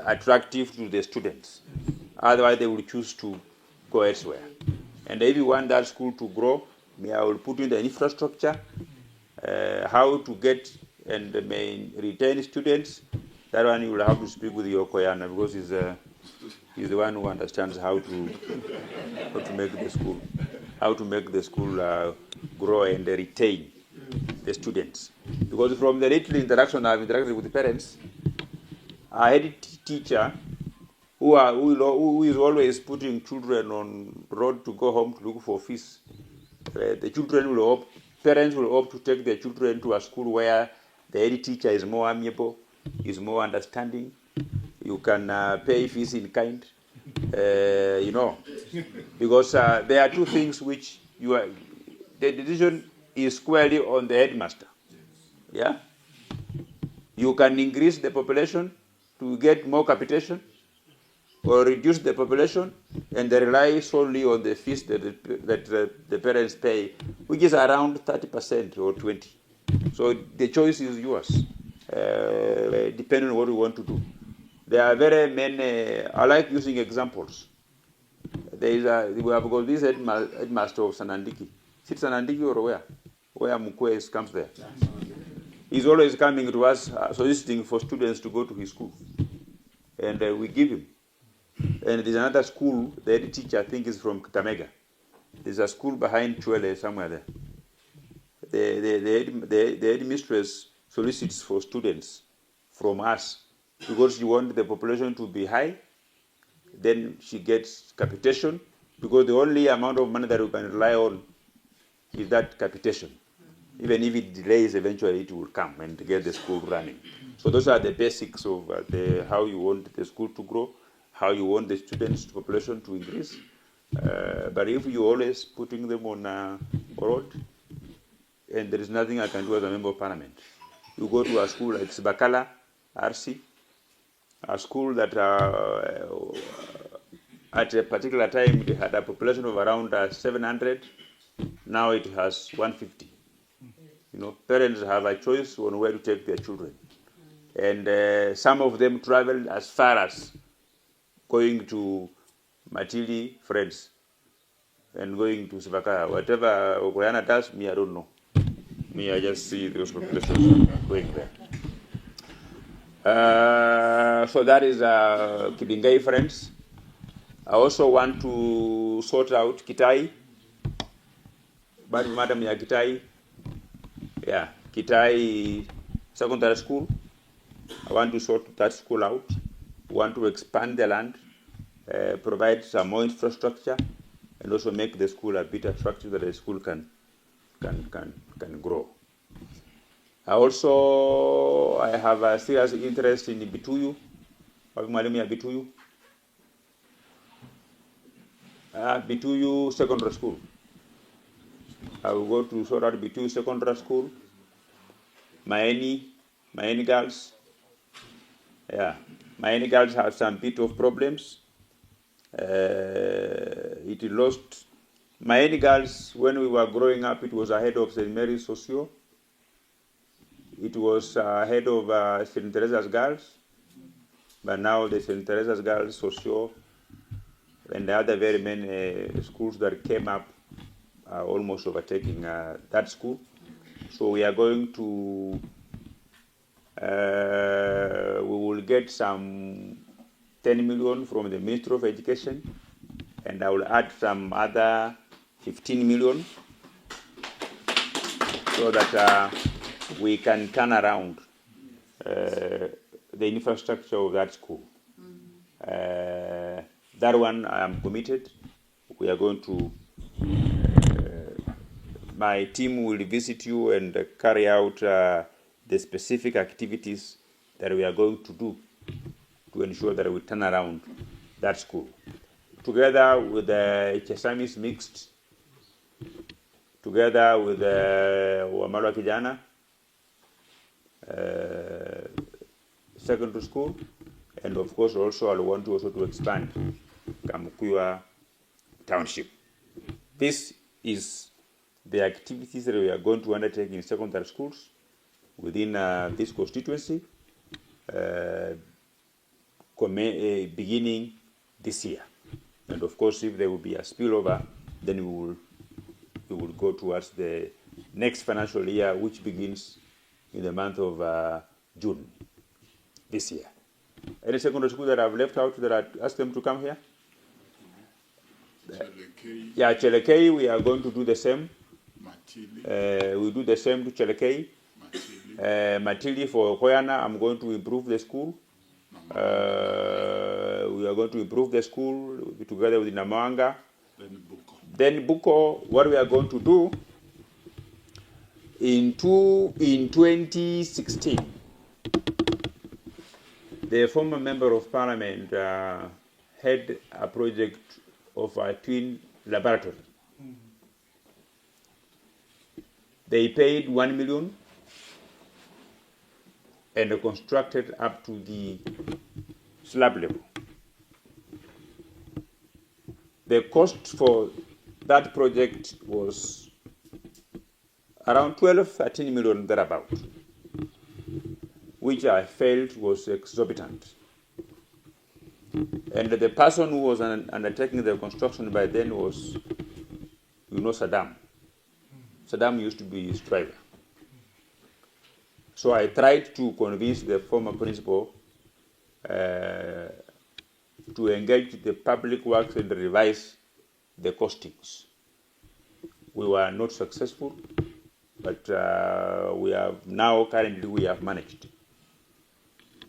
attractive to the students. Otherwise, they will choose to go elsewhere. And if you want that school to grow, I will put in the infrastructure, how to get and retain students. That one you will have to speak with your Koyana, because he's the one who understands how to make the school grow and retain the students. Because from the little interaction I've interacted with the parents, I had a teacher who is always putting children on road to go home to look for fees. Parents will opt to take their children to a school where the head teacher is more amiable, is more understanding. You can pay fees in kind, because there are two things which the decision is squarely on the headmaster. Yeah, you can increase the population to get more capitation, or reduce the population and they rely solely on the fees that the parents pay, which is around 30% or 20%. So the choice is yours, depending on what you want to do. There are very many. I like using examples. We have got this headmaster of Sanandiki. Is it Sanandiki or where Mukwe comes there? He's always coming to us, soliciting for students to go to his school, and we give him. And there's another school, the head teacher, I think, is from Kakamega. There's a school behind Chwele somewhere there. The headmistress solicits for students from us because she wants the population to be high. Then she gets capitation, because the only amount of money that we can rely on is that capitation. Even if it delays, eventually it will come and get the school running. So those are the basics of how you want the school to grow, how you want the students' population to increase. But if you're always putting them on a road, and there is nothing I can do as a member of parliament. You go to a school like Sibakala, RC, a school that at a particular time it had a population of around 700. Now it has 150. Parents have a choice on where to take their children. And some of them travel as far as going to Matili Friends and going to Sibakala. Whatever Okoyana does, me, I don't know. Me, I just see those populations going there. So that is Kibingai Friends. I also want to sort out Kitai. But Madam ya Kitai, Kitai Secondary School. I want to sort that school out. We want to expand the land, provide some more infrastructure, and also make the school a bit attractive that the school can grow. I have a serious interest in Bituyu. Bituyu Secondary School. I will go to sort out Bituyu Secondary School. Maeni Girls. Maeni Girls have some bit of problems. It lost. Maeni Girls, when we were growing up, it was ahead of St. Mary's Socio. It was ahead of St. Teresa's Girls. But now the St. Teresa's Girls, Socio, and the other very many schools that came up are almost overtaking that school. So we are going to, we will get some 10 million from the Ministry of Education, and I will add some other 15 million so that we can turn around the infrastructure of that school. That one I am committed. We are going to, my team will visit you and carry out the specific activities that we are going to do to ensure that we turn around that school. Together with the Chesamis Mixed, together with the Wamalwa Kijana Secondary School, and of course also I want to expand Kamukuywa Township. This is the activities that we are going to undertake in secondary schools within this constituency, beginning this year. And of course, if there will be a spillover, then we will go towards the next financial year, which begins in the month of June this year. Any secondary school that I've left out that I asked them to come here? Yeah, Chelekei, we are going to do the same. We do the same to Chelekei. Matili for Koyana, I'm going to improve the school. We are going to improve the school together with Namanga. Then Buko, what we are going to do, in 2016, the former member of parliament had a project of a twin laboratory. They paid 1 million and constructed up to the slab level. The cost for that project was around 12-13 million thereabout, which I felt was exorbitant. And the person who was undertaking the construction by then was, Saddam. Saddam used to be his driver. So I tried to convince the former principal to engage the public works and revise the costings. We were not successful, but currently we have managed.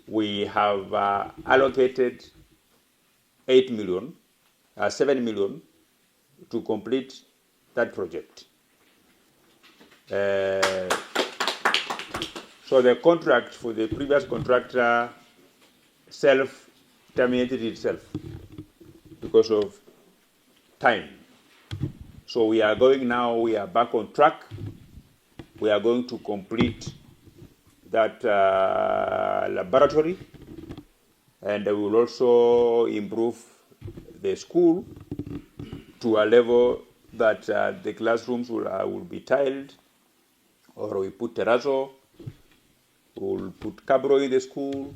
We have allocated 7 million to complete that project. So the contract for the previous contractor self-terminated itself because of time. So we are back on track. We are going to complete that laboratory, and we will also improve the school to a level that the classrooms will be tiled, or we put terrazzo, we will put cabro in the school,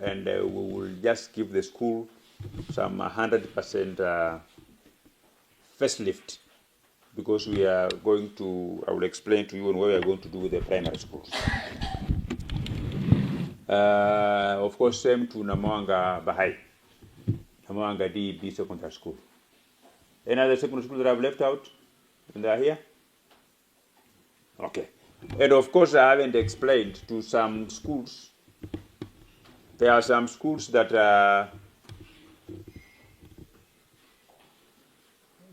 and we will just give the school some 100% facelift, because we are going to, I will explain to you what we are going to do with the primary schools. Of course, same to Natembeya Bahai, Natembeya DB Secondary School. Any other secondary school that I've left out? And they are here? Okay. And of course, I haven't explained to some schools. There are some schools that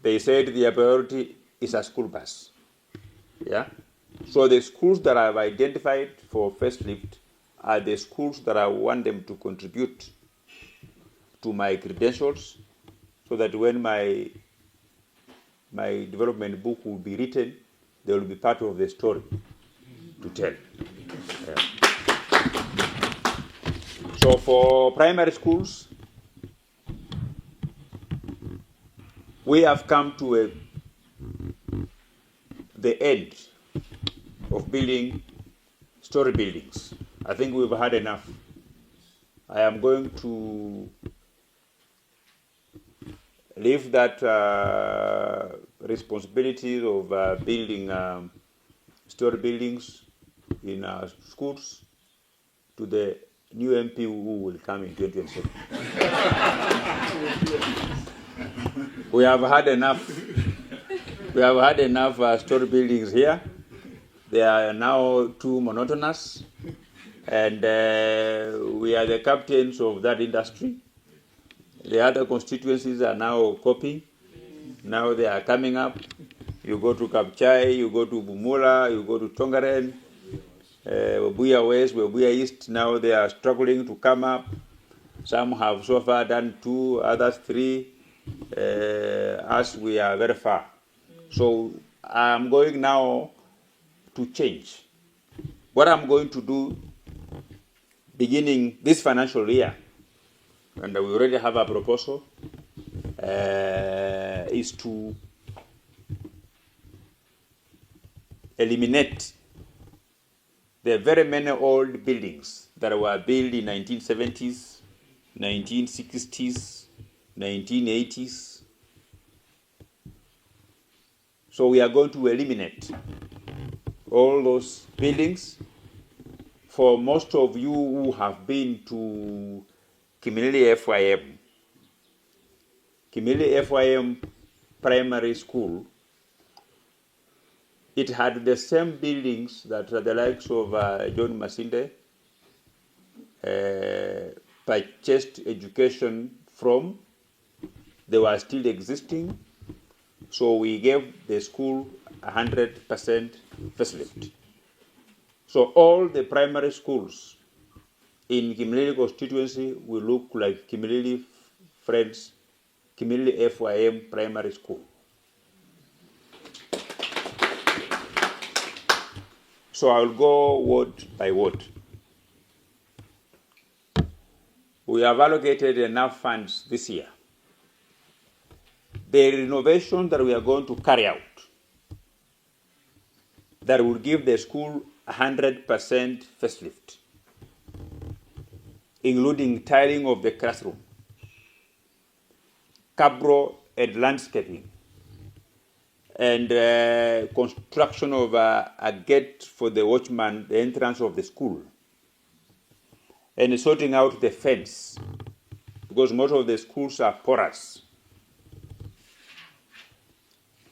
they said their priority is a school bus. Yeah? So the schools that I've identified for first lift are the schools that I want them to contribute to my credentials, so that when my development book will be written, they will be part of the story to tell. Yeah. So for primary schools, we have come to the end of building story buildings. I think we've had enough. I am going to leave that responsibility of building story buildings in schools to the new MP who will come in 2027. We have had enough. We have had enough story buildings here. They are now too monotonous, and we are the captains of that industry. The other constituencies are now copying. Now they are coming up. You go to Kapchai, you go to Bumula, you go to Tongaren, Webuya West, Webuya East. Now they are struggling to come up. Some have so far done 2, others 3. As we are very far. So I'm going now to change. What I'm going to do beginning this financial year, and we already have a proposal, is to eliminate there are very many old buildings that were built in 1970s, 1960s, 1980s. So we are going to eliminate all those buildings. For most of you who have been to Kimani FYM primary school, it had the same buildings that the likes of John Masinde purchased education from. They were still existing. So we gave the school 100% facelift. So all the primary schools in Kimani constituency will look like Kimani Friends, Kimani FYM primary school. So I'll go word by word. We have allocated enough funds this year. The renovation that we are going to carry out, that will give the school 100% facelift, including tiling of the classroom, cabro and landscaping, and construction of a gate for the watchman, the entrance of the school, and sorting out the fence, because most of the schools are porous.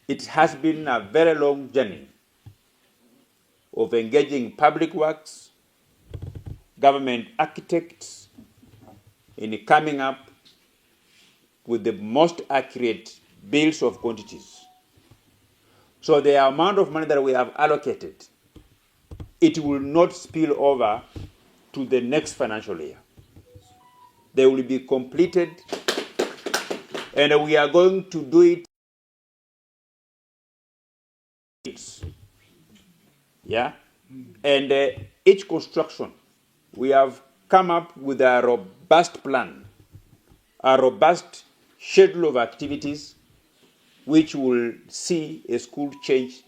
It has been a very long journey of engaging public works, government architects, in coming up with the most accurate bills of quantities. So the amount of money that we have allocated, it will not spill over to the next financial year. They will be completed, and we are going to do it. Yeah, and each construction, we have come up with a robust plan, a robust schedule of activities, which will see a school change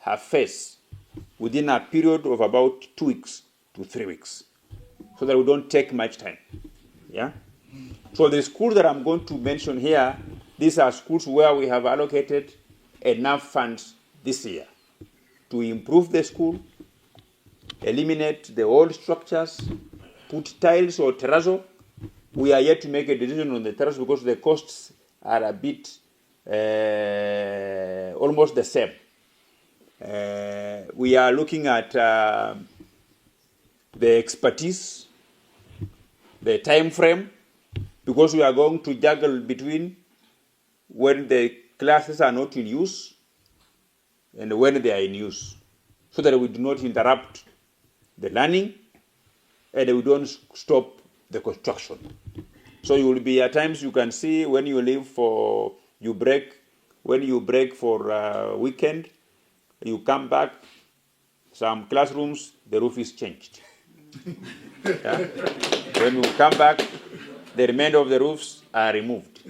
her face within a period of about 2 weeks to 3 weeks, so that we don't take much time. Yeah. So the schools that I'm going to mention here, these are schools where we have allocated enough funds this year to improve the school, eliminate the old structures, put tiles or terrazzo. We are yet to make a decision on the terrazzo because the costs are a bit almost the same. We are looking at the expertise, the time frame, because we are going to juggle between when the classes are not in use and when they are in use, so that we do not interrupt the learning and we don't stop the construction. So you will be at times you can see when you leave for, when you break for a weekend, you come back, some classrooms, the roof is changed. Yeah? When you come back, the remainder of the roofs are removed.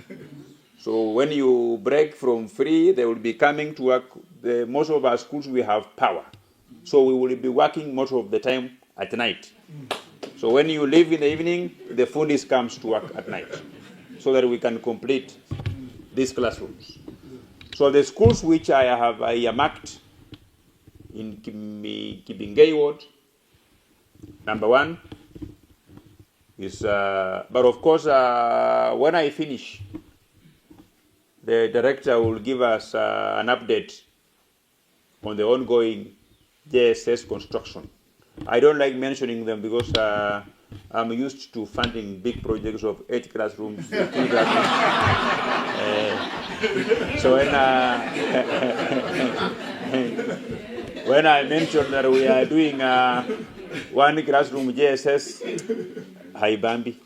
So when you break from free, they will be coming to work. Most of our schools, we have power. So we will be working most of the time at night. So when you leave in the evening, the fundis comes to work at night, so that we can complete these classrooms. So the schools which I have earmarked in MATIANG'I ward, number 1 is, but of course, when I finish, the director will give us an update on the ongoing JSS construction. I don't like mentioning them because I'm used to funding big projects of 8 classrooms, 2 classrooms. So when I mentioned that we are doing 1 classroom JSS, hi Bambi.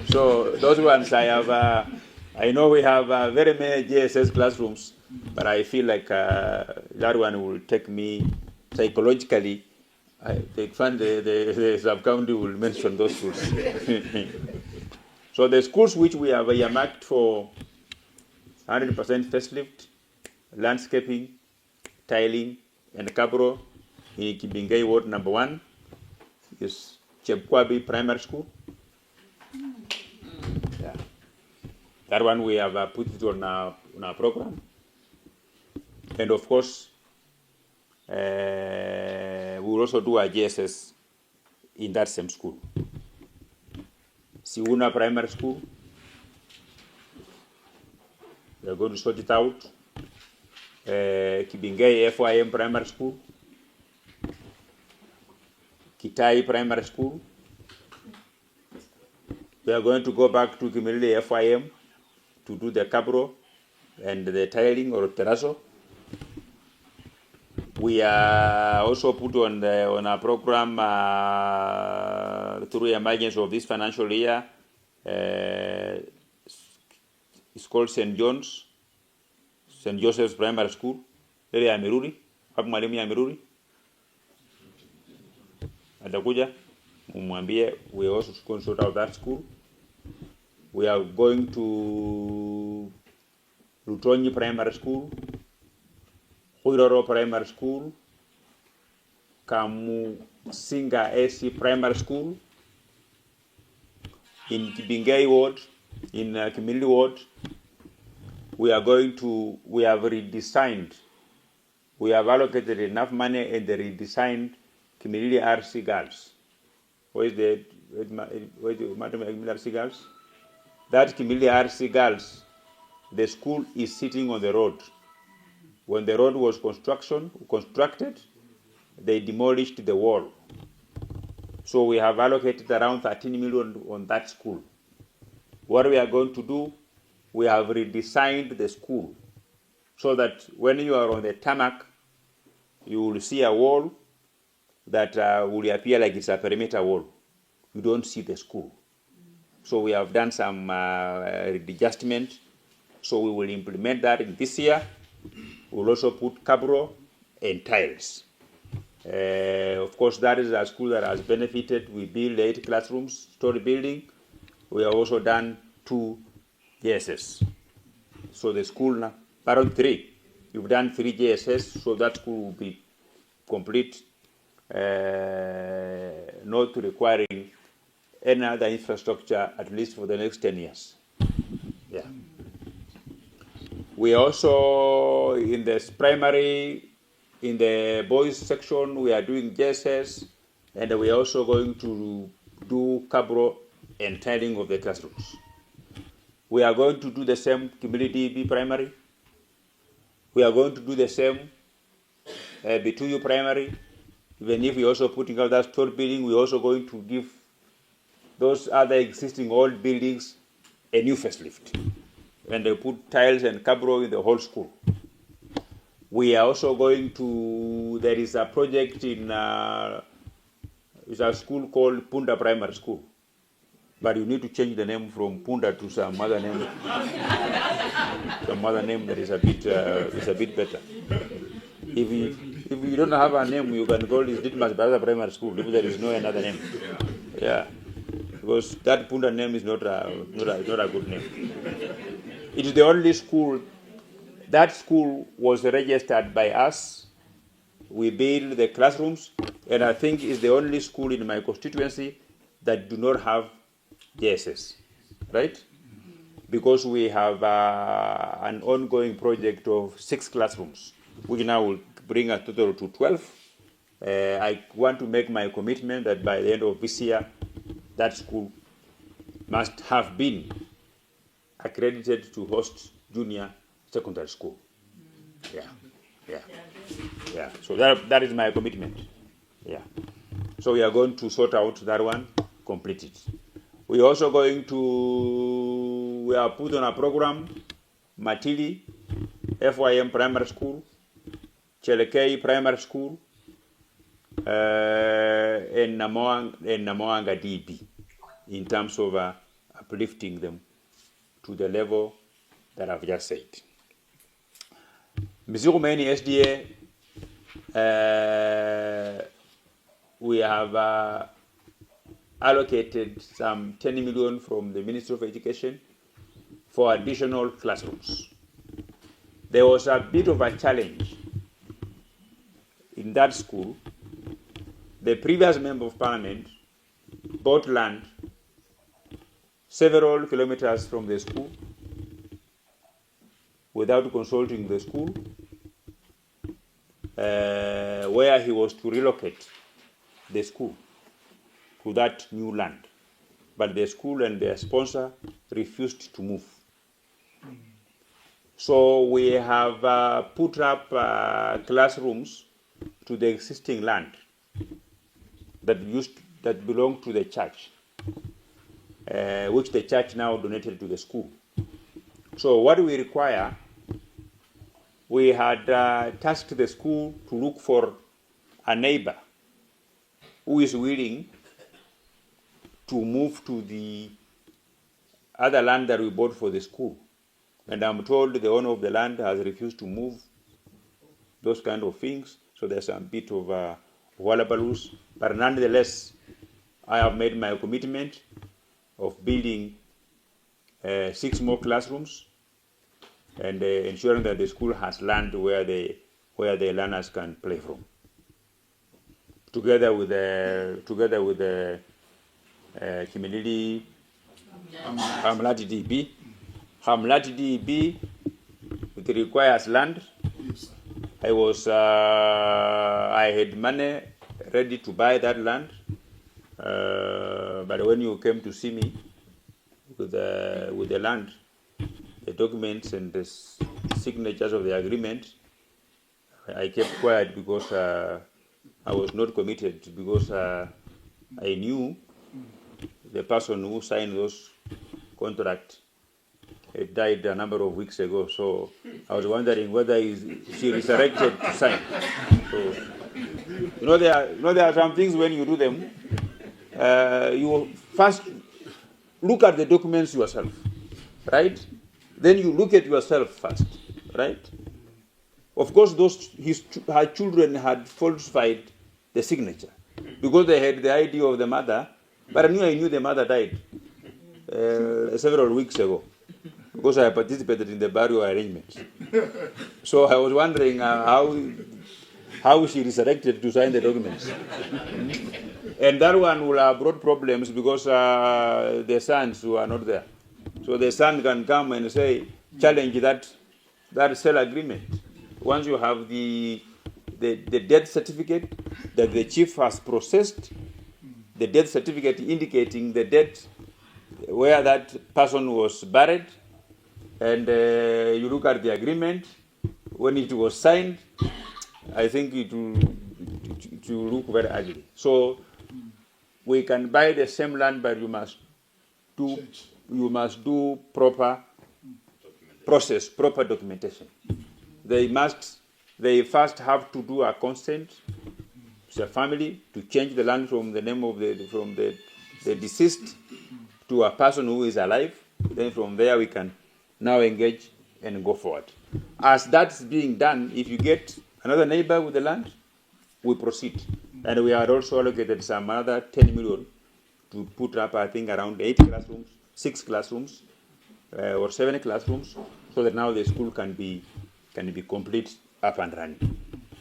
So those ones I have, I know we have very many JSS classrooms, but I feel like that one will take me psychologically. The sub-county will mention those schools. So the schools which we have earmarked for 100% facelift, landscaping, tiling, and Kabro in Kibingei Ward number 1 is Chepkwabi Primary School. Yeah. That one we have put it on our program. And of course, we will also do a GSS in that same school. Siuna Primary School, we are going to sort it out. Kibingei FYM Primary School, Kitai Primary School. We are going to go back to Kimani FYM to do the Kabro and the tiling or terrazzo. We are also put on our program through emergency of this financial year. It's called St. Joseph's Primary School. Area Miruri, hapo mwalimu ya Miruri. Atakuja, umwambie we are also going to sort out that school. We are going to Lutonyi Primary School, Huiroro Primary School, Kamusinga AC Primary School, in Kibingei Ward, in Kimili Ward. We have redesigned, we have allocated enough money and they redesigned Kimili RC Girls. Where is the RC Girls? That Kimili RC Girls, the school is sitting on the road. When the road was constructed, they demolished the wall. So we have allocated around 13 million on that school. What we are going to do, we have redesigned the school so that when you are on the tarmac, you will see a wall that will appear like it's a perimeter wall. You don't see the school. So we have done some readjustment. So we will implement that in this year. We'll also put Kabro and tiles. Of course, that is a school that has benefited. We built 8 classrooms, story building. We have also done 2 JSS. So the school now, around 3. You've done 3 JSS, so that school will be complete, not requiring any other infrastructure, at least for the next 10 years. Yeah. We also, in this primary, in the boys section, we are doing JSS, and we are also going to do Kabro and tiling of the classrooms. We are going to do the same Community B primary. We are going to do the same B2U primary. Even if we also putting out that store building, we're also going to give those other existing old buildings a new facelift. And they put tiles and Kabro in the whole school. We are also going to, there is a project in, it's a school called Punda Primary School. But you need to change the name from Punda to some other name. Some other name that is a bit better. If you don't have a name, you can call it Didmus Barasa Primary School if there is no another name. Yeah, because that Punda name is not a good name. It is the only school. That school was registered by us. We built the classrooms, and I think it's the only school in my constituency that do not have JSS, right? Because we have an ongoing project of 6 classrooms, which now will bring a total to 12. I want to make my commitment that by the end of this year, that school must have been accredited to host junior secondary school. Yeah. So that is my commitment. Yeah. So we are going to sort out that one, complete it. We are also going to, we are put on a program, Matili, FYM Primary School, Chelekei Primary School, and Namoanga DB, in terms of uplifting them to the level that I've just said. Mizurumeni SDA, we have allocated some 10 million from the Ministry of Education for additional classrooms. There was a bit of a challenge in that school, the previous member of parliament bought land several kilometers from the school without consulting the school, where he was to relocate the school to that new land. But the school and their sponsor refused to move. So we have put up classrooms to the existing land that belonged to the church, which the church now donated to the school. So what we require, we had tasked the school to look for a neighbor who is willing to move to the other land that we bought for the school. And I'm told the owner of the land has refused to move, those kind of things. So there's a bit of wallaballoos. But nonetheless, I have made my commitment of building 6 more classrooms and ensuring that the school has land where the learners can play from. Together with the Kimani, Hamlat DB, it requires land. I had money ready to buy that land, but when you came to see me with the land, the documents and the signatures of the agreement, I kept quiet because I was not committed, because I knew the person who signed those contracts died a number of weeks ago. So I was wondering whether she resurrected to sign. So there are some things when you do them, you first look at the documents yourself, right? Then you look at yourself first, right? Of course, her children had falsified the signature because they had the ID of the mother, but I knew the mother died several weeks ago because I participated in the burial arrangements. So I was wondering how she resurrected to sign the documents. And that one will have brought problems because the sons who are not there. So the son can come and say, challenge that sale agreement. Once you have the death certificate that the chief has processed, the death certificate indicating the death where that person was buried, and you look at the agreement, when it was signed, I think it will look very ugly. So we can buy the same land, but you must do proper process, proper documentation. They first have to do a consent to the family to change the land from the name of the deceased to a person who is alive. Then from there we can now engage and go forward. As that's being done, if you get another neighbor with the land, we proceed. And we are also allocated some other 10 million to put up, I think, around 8 classrooms, 6 classrooms, or 7 classrooms, so that now the school can be complete, up and running.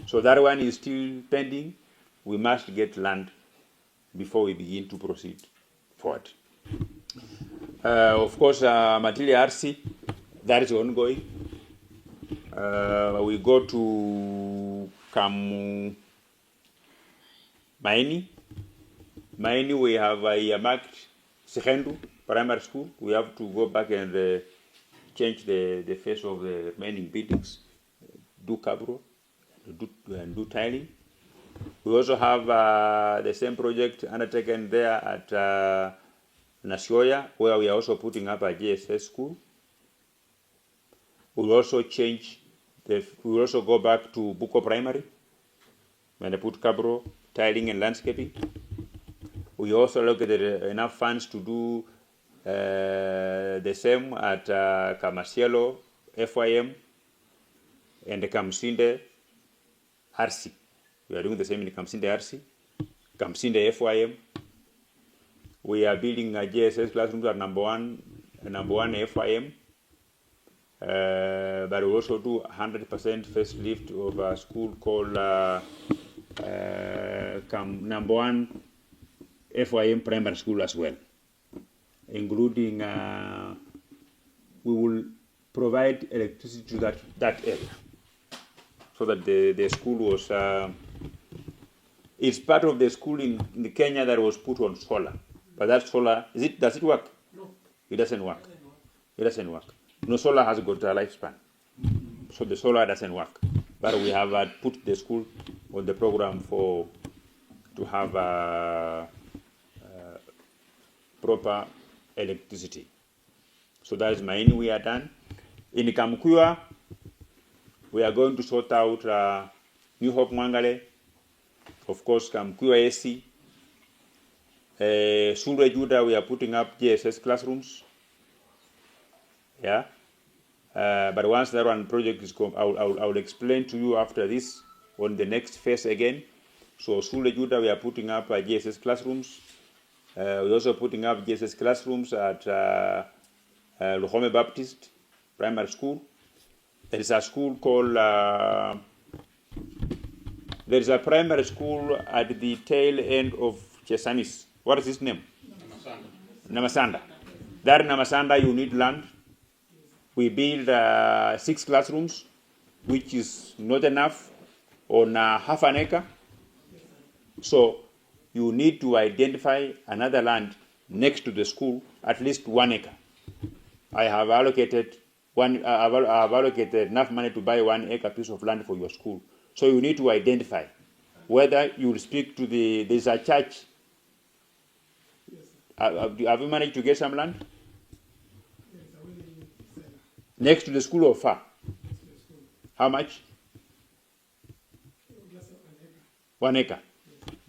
So that one is still pending. We must get land before we begin to proceed forward. Of course, Material RC, that is ongoing. We go to Maini, we have earmarked Sehendu Primary School. We have to go back and change the face of the remaining buildings, do cabro, and do tiling. We also have the same project undertaken there at Nasioya, where we are also putting up a GSS school. We'll also we'll also go back to Buko Primary, and put cabro, tiling, and landscaping. We also allocated enough funds to do the same at Kamasielo, FYM, and Kamsinde RC. We are doing the same in Kamsinde RC, Kamsinde FYM. We are building a GSS classrooms at number one FYM. But we also do 100% facelift of a school called come number one, FYM primary school as well, including we will provide electricity to that area, so that the school was. It's part of the school in Kenya that was put on solar, but that solar does it work? No, it doesn't work. It doesn't work. No, solar has got a lifespan, so the solar doesn't work. But we have put the school on the program to have proper electricity. So that is mine. We are done. In Kamkuya, we are going to sort out New Hope Mangale, of course, Kamkuya AC. Sure Juda, we are putting up JSS classrooms. Yeah. But once that one project is come, I'll explain to you after this on the next phase again. So Sule Juda, we are putting up GSS classrooms. We're also putting up GSS classrooms at Luhome Baptist Primary School. There is a school called, there is a primary school at the tail end of Chesanis. What is its name? Namasanda. There in Namasanda, you need land. We build 6 classrooms, which is not enough, on half an acre. So you need to identify another land next to the school, at least 1 acre. I have allocated enough money to buy 1 acre piece of land for your school. So you need to identify whether you will speak to there's a church. Have you managed to get some land? Next to the school or far? How much? 1 acre.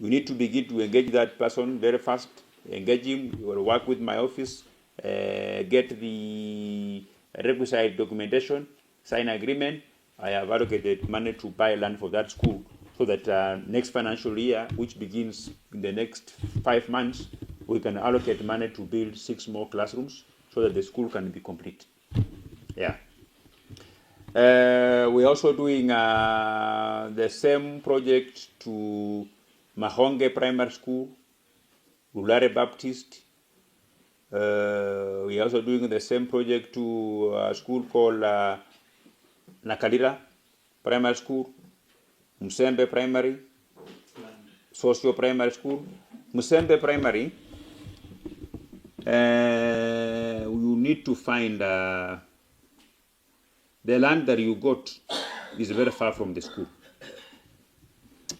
You need to begin to engage that person very fast. Engage him. You will work with my office. Get the requisite documentation. Sign agreement. I have allocated money to buy land for that school, so that next financial year, which begins in the next 5 months, we can allocate money to build 6 more classrooms, so that the school can be complete. Yeah. We're also doing the same project to Mahonge Primary School, Ulare Baptist. We're also doing the same project to a school called Nakalira Primary School, Musembe Primary, Socio Primary School. Musembe Primary, you need to find the land that you got is very far from the school.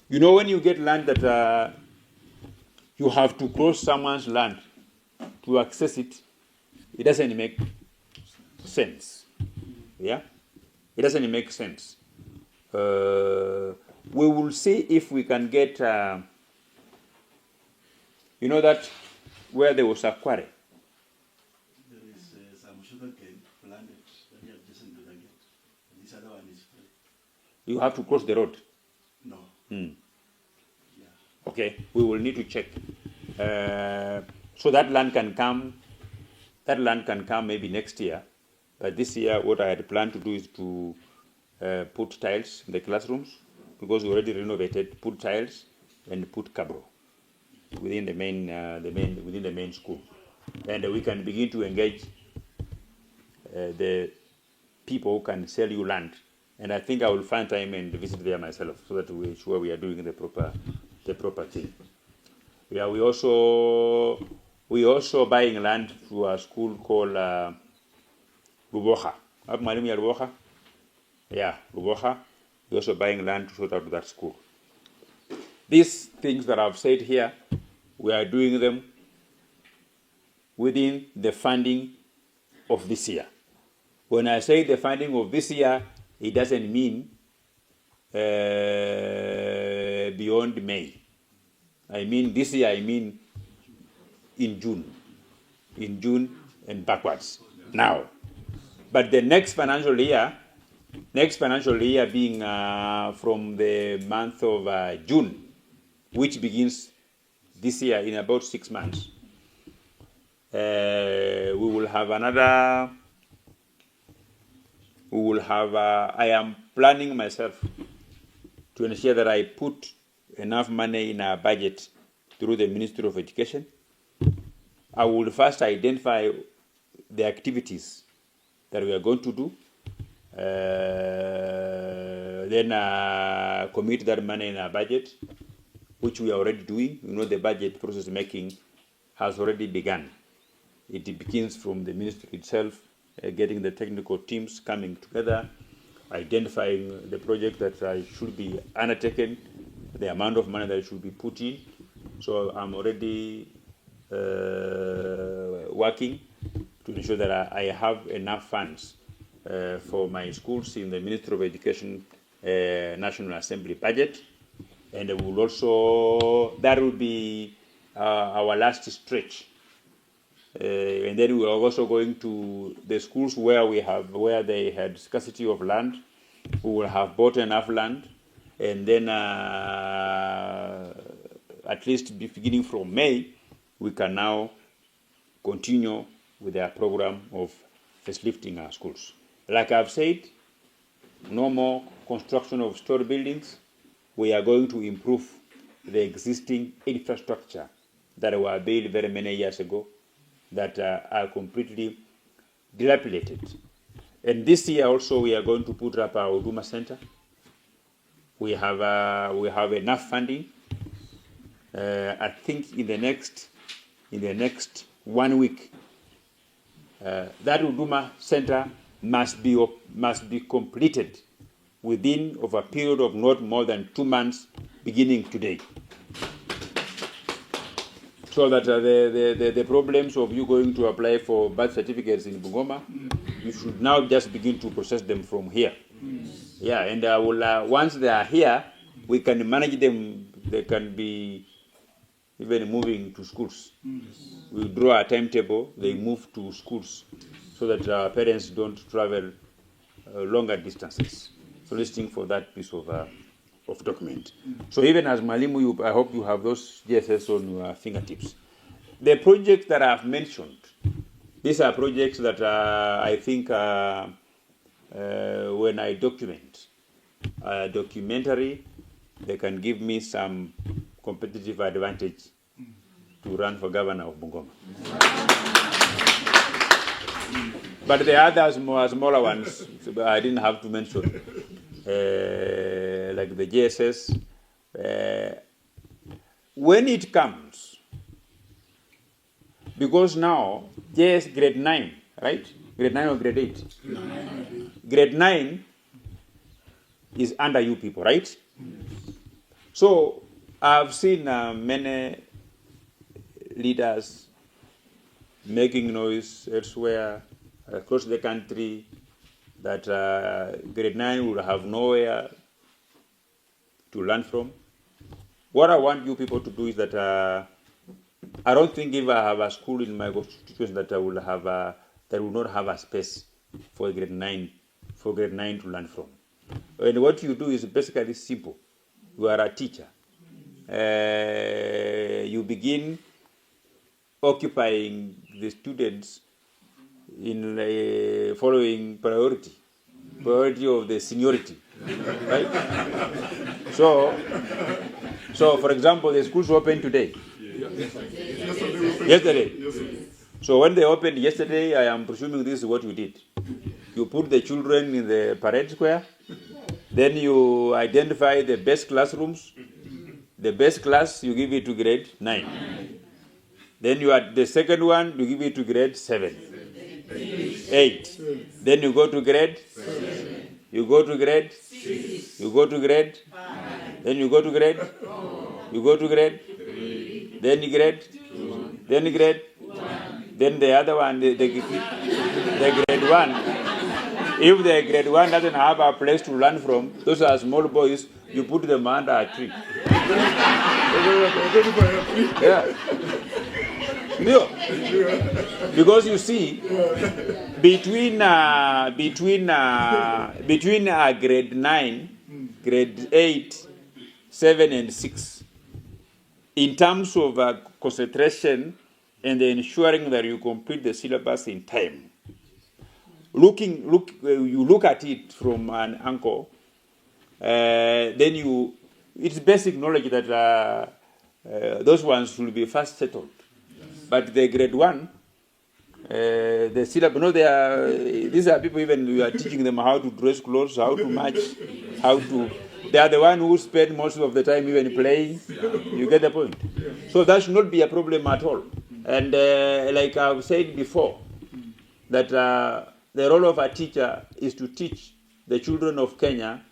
You know, when you get land that you have to cross someone's land to access it, it doesn't make sense. Yeah? It doesn't make sense. We will see if we can get, you know that where there was a quarry. There is some sugarcane planted adjacent to the gate. This other one is free. You have to cross the road. No. Yeah. Okay, we will need to check. So that land can come. That land can come maybe next year. But this year, what I had planned to do is to put tiles in the classrooms, because we already renovated. Put tiles and put cabro within the main school, and we can begin to engage the people who can sell you land. And I think I will find time and visit there myself, so that we ensure we are doing the proper thing. Yeah, we also buying land to a school called Luboha. Have Mwalimu ya Luboha? Yeah, Luboha. We're also buying land to sort out that school. These things that I've said here, we are doing them within the funding of this year. When I say the funding of this year, it doesn't mean beyond May. I mean this year, I mean in June and backwards now. But the next financial year being from the month of June, which begins this year in about 6 months, we will have another. I am planning myself to ensure that I put enough money in our budget through the Ministry of Education. I will first identify the activities that we are going to do, then commit that money in our budget, which we are already doing. You know, the budget process making has already begun. It begins from the ministry itself, getting the technical teams coming together, identifying the project that should be undertaken, the amount of money that should be put in. So I'm already working to ensure that I have enough funds for my schools in the Ministry of Education National Assembly budget. And we will also, that will be our last stretch. And then we are also going to the schools where they had scarcity of land. We will have bought enough land, and then at least beginning from May, we can now continue with our program of facelifting our schools. Like I've said, no more construction of story buildings. We are going to improve the existing infrastructure that were built very many years ago that are completely dilapidated. And this year also we are going to put up our Huduma Center. We have enough funding. I think in the next 1 week, that Huduma Center must be completed within of a period of not more than 2 months, beginning today. So that the problems of you going to apply for birth certificates in Bungoma, you should now just begin to process them from here. Yeah, and once they are here, we can manage them. They can be even moving to schools. We draw a timetable, they move to schools so that our parents don't travel longer distances. So listening for that piece of document. So even as Malimu, I hope you have those GSS on your fingertips. The projects that I've mentioned, these are projects that I think when I document a documentary, they can give me some competitive advantage to run for governor of Bungoma. But the others, smaller ones, I didn't have to mention, like the GSS. When it comes, because now, JS grade 9, right? Grade 9 or grade 8? 9. Grade 9 is under you people, right? So I've seen many leaders making noise elsewhere across the country that grade 9 will have nowhere to learn from. What I want you people to do is that I don't think if I have a school in my constituency that I will have that will not have a space for grade 9 to learn from. And what you do is basically simple. You are a teacher. You begin occupying the students in following priority of the seniority, right? So for example, the schools opened today. Yesterday. So when they opened yesterday, I am presuming this is what you did. You put the children in the parade square, then you identify the best classrooms. The best class, you give it to grade 9. Then you add the second one, you give it to grade 7. 8. Then you go to grade 7. You go to grade 6. You go to grade 5. Then you go to grade 4. You go to grade 3. Then grade 2. Then grade 1. Then the other one, the grade 1. If the grade 1 doesn't have a place to learn from, those are small boys, you put them under a tree. Yeah. No. Because you see, between grade 9, grade 8, 7, and 6, in terms of concentration and ensuring that you complete the syllabus in time, you look at it from an angle, then it's basic knowledge that those ones will be first settled. But the grade 1, the syllabus, no, these are people even we are teaching them how to dress clothes, how to march, they are the one who spend most of the time even playing. You get the point? So that should not be a problem at all. And like I've said before, that the role of a teacher is to teach the children of Kenya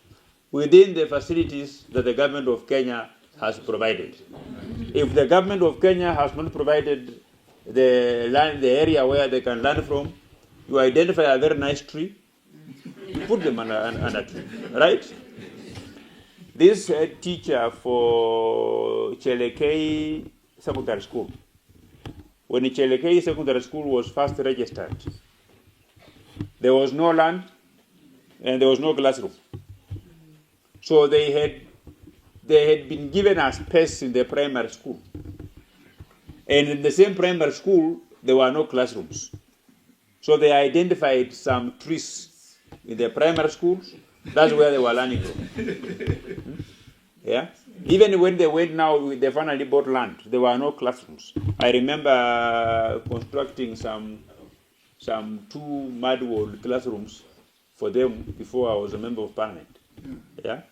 within the facilities that the government of Kenya has provided. If the government of Kenya has not provided the area where they can learn from, you identify a very nice tree, put them under a tree, right? This head teacher for Chelekei Secondary School, when Chelekei Secondary School was first registered, there was no land and there was no classroom. So they had been given a space in the primary school. And in the same primary school, there were no classrooms. So they identified some trees in the primary schools. That's where they were learning from. Yeah? Even when they went now, they finally bought land. There were no classrooms. I remember constructing some 2 mud walled classrooms for them before I was a member of parliament. Yeah?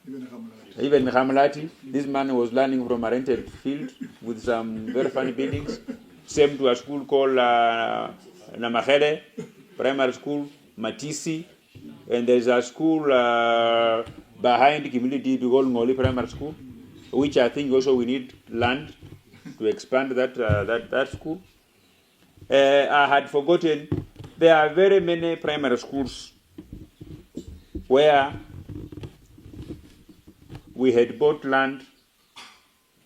Even Hamlati, this man was learning from a rented field with some very funny buildings. Same to a school called Namakhere Primary School, Matisi, and there's a school behind community called Ngoli Primary School, which I think also we need land to expand that school. I had forgotten, there are very many primary schools where we had bought land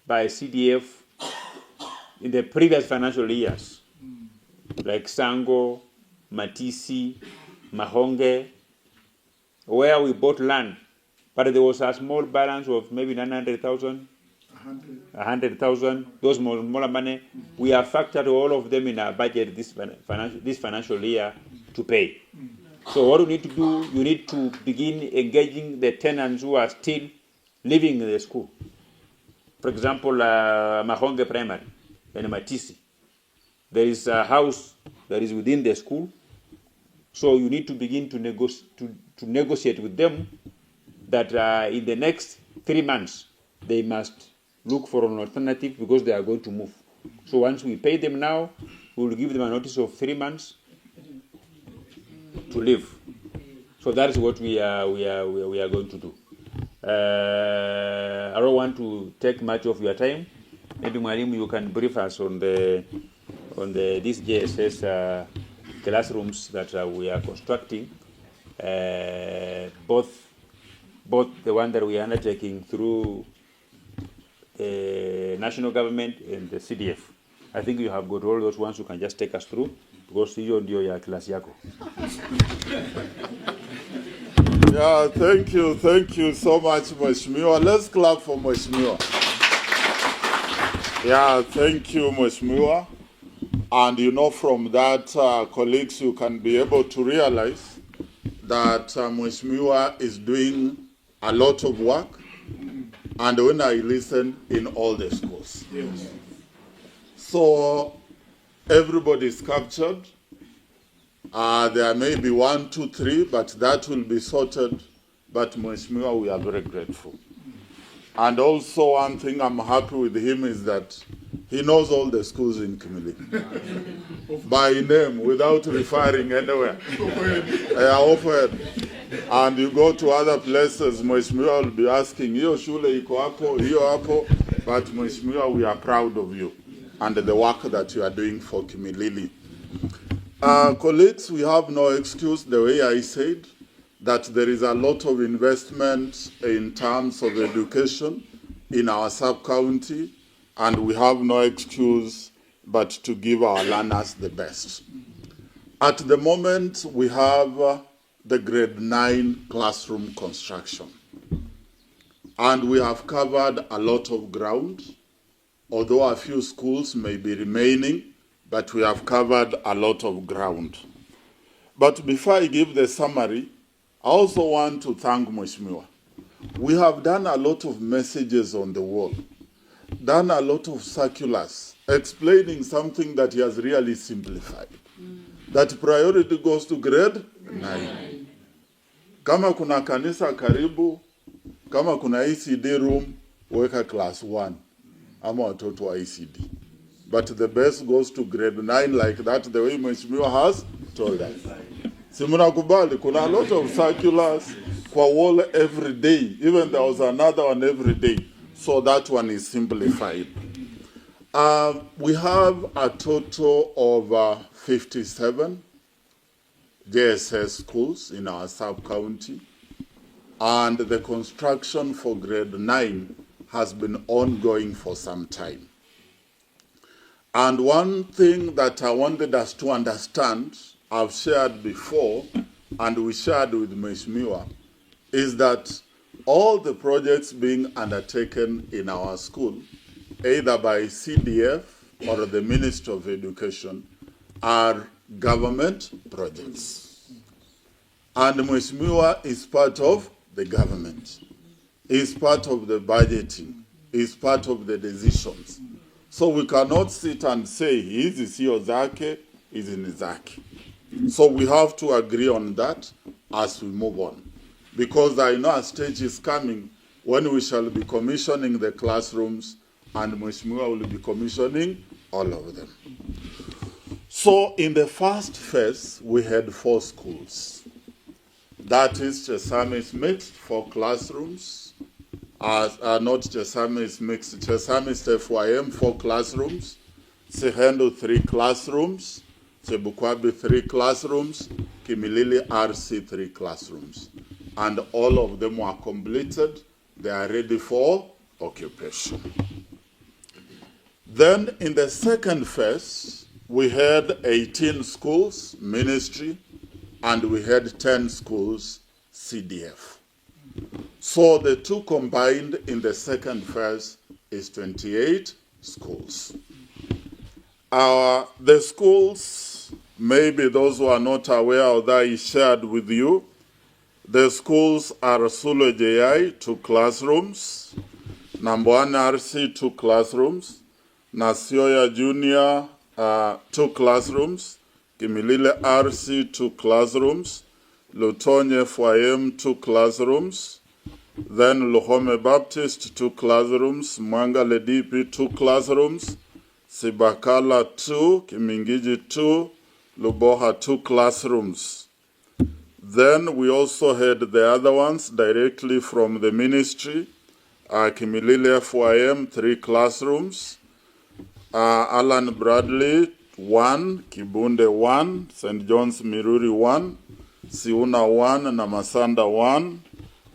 by CDF in the previous financial years, like Sango, Matisi, Mahonge, where we bought land, but there was a small balance of maybe 900,000, 100,000, those smaller money. We have factored all of them in our budget this financial year to pay. So what you need to do, you need to begin engaging the tenants who are still living in the school. For example, Mahonge Primary and Matisi. There is a house that is within the school. So you need to begin to negotiate with them that in the next 3 months, they must look for an alternative because they are going to move. So once we pay them now, we will give them a notice of 3 months to leave. So that is what we are going to do. I don't want to take much of your time. Maybe Mwalimu, you can brief us on these JSS classrooms that we are constructing, both the one that we are undertaking through the national government and the CDF. I think you have got all those ones you can just take us through, because hiyo ndio ya klasi yako. Yeah, thank you so much, Mheshimiwa. Let's clap for Mheshimiwa. Yeah, thank you, Mheshimiwa. And you know, from that, colleagues, you can be able to realize that Mheshimiwa is doing a lot of work, and when I listen, in all the schools. Yes. So everybody is captured. There may be 1, 2, 3, but that will be sorted. But Mheshimiwa, we are very grateful. And also one thing I'm happy with him is that he knows all the schools in Kimani by name, without referring anywhere. Offered. And you go to other places, Mheshimiwa will be asking, hiyo shule iko hapo, hiyo hapo. But Mheshimiwa, we are proud of you and the work that you are doing for Kimilili. Colleagues, we have no excuse, the way I said, that there is a lot of investment in terms of education in our sub-county, and we have no excuse but to give our learners the best. At the moment, we have the grade 9 classroom construction. And we have covered a lot of ground, although a few schools may be remaining, but we have covered a lot of ground. But before I give the summary, I also want to thank Mheshimiwa. We have done a lot of messages on the wall, done a lot of circulars explaining something that he has really simplified. That priority goes to grade 9. Kama kuna kanisa karibu, kama kuna ECD room, weka class 1. Ama watoto wa ECD. But the best goes to grade 9 like that, the way Mheshimiwa has told us. Simuna kubali, kuna a lot of circulars kwa wall every day. Even there was another one every day. So that one is simplified. We have a total of 57 JSS schools in our sub-county. And the construction for grade 9 has been ongoing for some time. And one thing that I wanted us to understand, I've shared before, and we shared with Mheshimiwa, is that all the projects being undertaken in our school, either by CDF or the Ministry of Education, are government projects. And Mheshimiwa is part of the government, is part of the budgeting, is part of the decisions. So we cannot sit and say, hizi sio zake, hizi ni zake. So we have to agree on that as we move on. Because I know a stage is coming when we shall be commissioning the classrooms and Mheshimiwa will be commissioning all of them. So in the first phase, we had 4 schools. That is Chesame's mixed 4 classrooms. Not Chesame's mixed, Chesame's FYM 4 classrooms. Sehendo 3 classrooms. Sebukwabi 3 classrooms. Kimilili RC 3 classrooms. And all of them were completed. They are ready for occupation. Then in the second phase, we had 18 schools, ministry, and we had 10 schools, CDF. So the two combined in the second phase is 28 schools. The schools, maybe those who are not aware of that, I shared with you. The schools are Sulo JI, 2 classrooms, Namboana RC, 2 classrooms, Nasioya Junior, 2 classrooms, Kimilile RC, 2 classrooms, Lutonye FYM, 2 classrooms, then Luhome Baptist, 2 classrooms, Mwanga Ledipi, 2 classrooms, Sibakala 2, Kimingiji 2, Luboha 2 classrooms. Then we also had the other ones directly from the ministry, Kimilile FYM, 3 classrooms, Alan Bradley 1, Kibunde 1, St. John's Miruri 1, Siuna 1, Namasanda 1,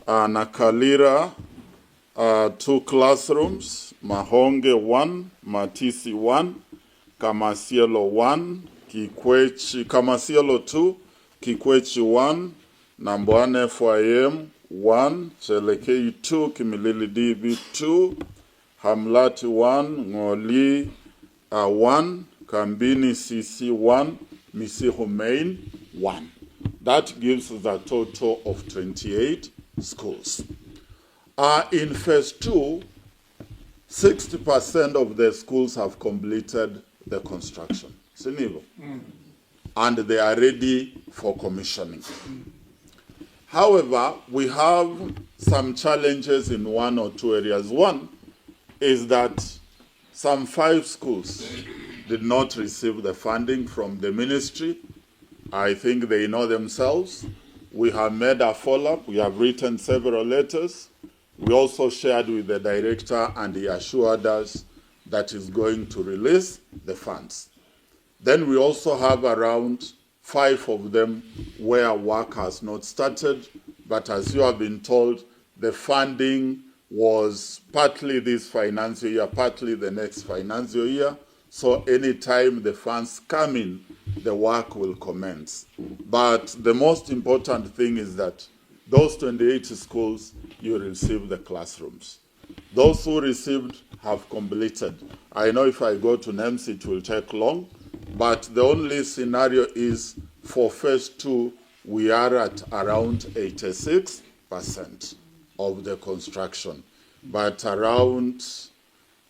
Nakalira 2 classrooms, Mahonge 1, Matisi 1, Kamasielo 1, Kamasielo 2, Kikwechi 1, Nambwane FYM 1, Chelekei 2, Kimilili DB 2, Hamlati 1, Ngoli 1, Kambini CC 1, Misiho Main 1. That gives us a total of 28 schools. In phase 2, 60% of the schools have completed the construction. And they are ready for commissioning. However, we have some challenges in 1 or 2 areas. One is that some 5 schools did not receive the funding from the ministry. I think they know themselves. We have made a follow-up. We have written several letters. We also shared with the director, and he assured us that he's going to release the funds. Then we also have around 5 of them where work has not started, but as you have been told, the funding was partly this financial year, partly the next financial year. So anytime the funds come in, the work will commence. But the most important thing is that those 28 schools, you receive the classrooms. Those who received have completed. I know if I go to NEMS, it will take long, but the only scenario is for phase 2, we are at around 86%. of the construction. But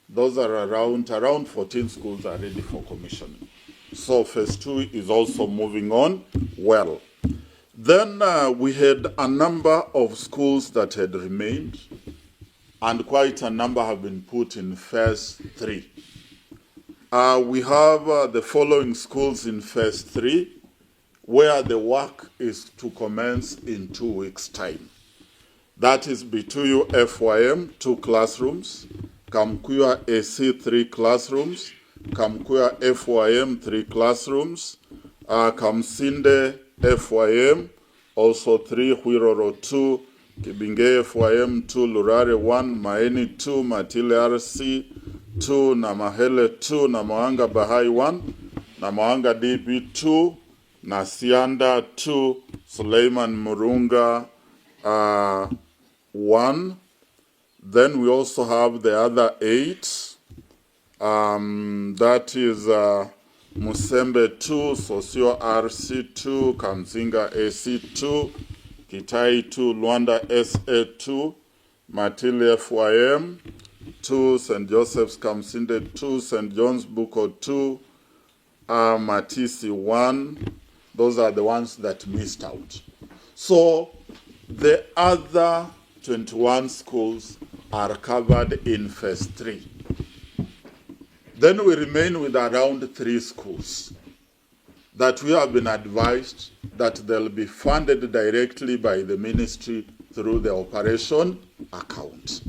those are around 14 schools are ready for commissioning. So phase 2 is also moving on well. Then we had a number of schools that had remained, and quite a number have been put in phase 3. We have the following schools in phase 3, where the work is to commence in 2 weeks' time. That is Bituyu FYM, 2 classrooms, Kamkuya AC, 3 classrooms, Kamkuya FYM, 3 classrooms, Kamsinde FYM, also 3, Huiroro 2, Kibinge FYM 2, Lurare 1, Maeni 2, Matile RC 2, Namahele 2, Namahanga Bahai 1, Namahanga DB 2, Nasianda 2, Suleiman Murunga 1. Then we also have the other 8. That is Musembe 2, Sosio RC 2, Kamzinga AC 2, Kitai 2, Luanda SA 2, Matile FYM 2, St. Joseph's Kamsinde 2, St. John's Buko 2, Matisi 1. Those are the ones that missed out. So the other 21 schools are covered in phase 3. Then we remain with around 3 schools that we have been advised that they'll be funded directly by the ministry through the operation account.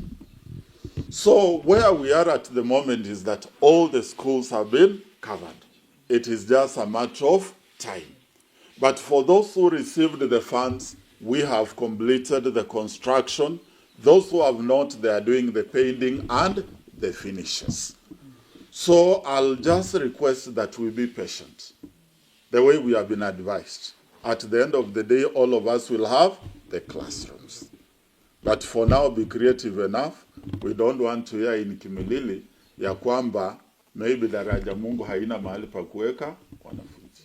So where we are at the moment is that all the schools have been covered. It is just a matter of time. But for those who received the funds, we have completed the construction. Those who have not, they are doing the painting and the finishes. So I'll just request that we be patient, the way we have been advised. At the end of the day, all of us will have the classrooms. But for now, be creative enough. We don't want to hear in Kimilili ya kwamba maybe daraja Mungu haina mahali pa kuweka wanafunzi.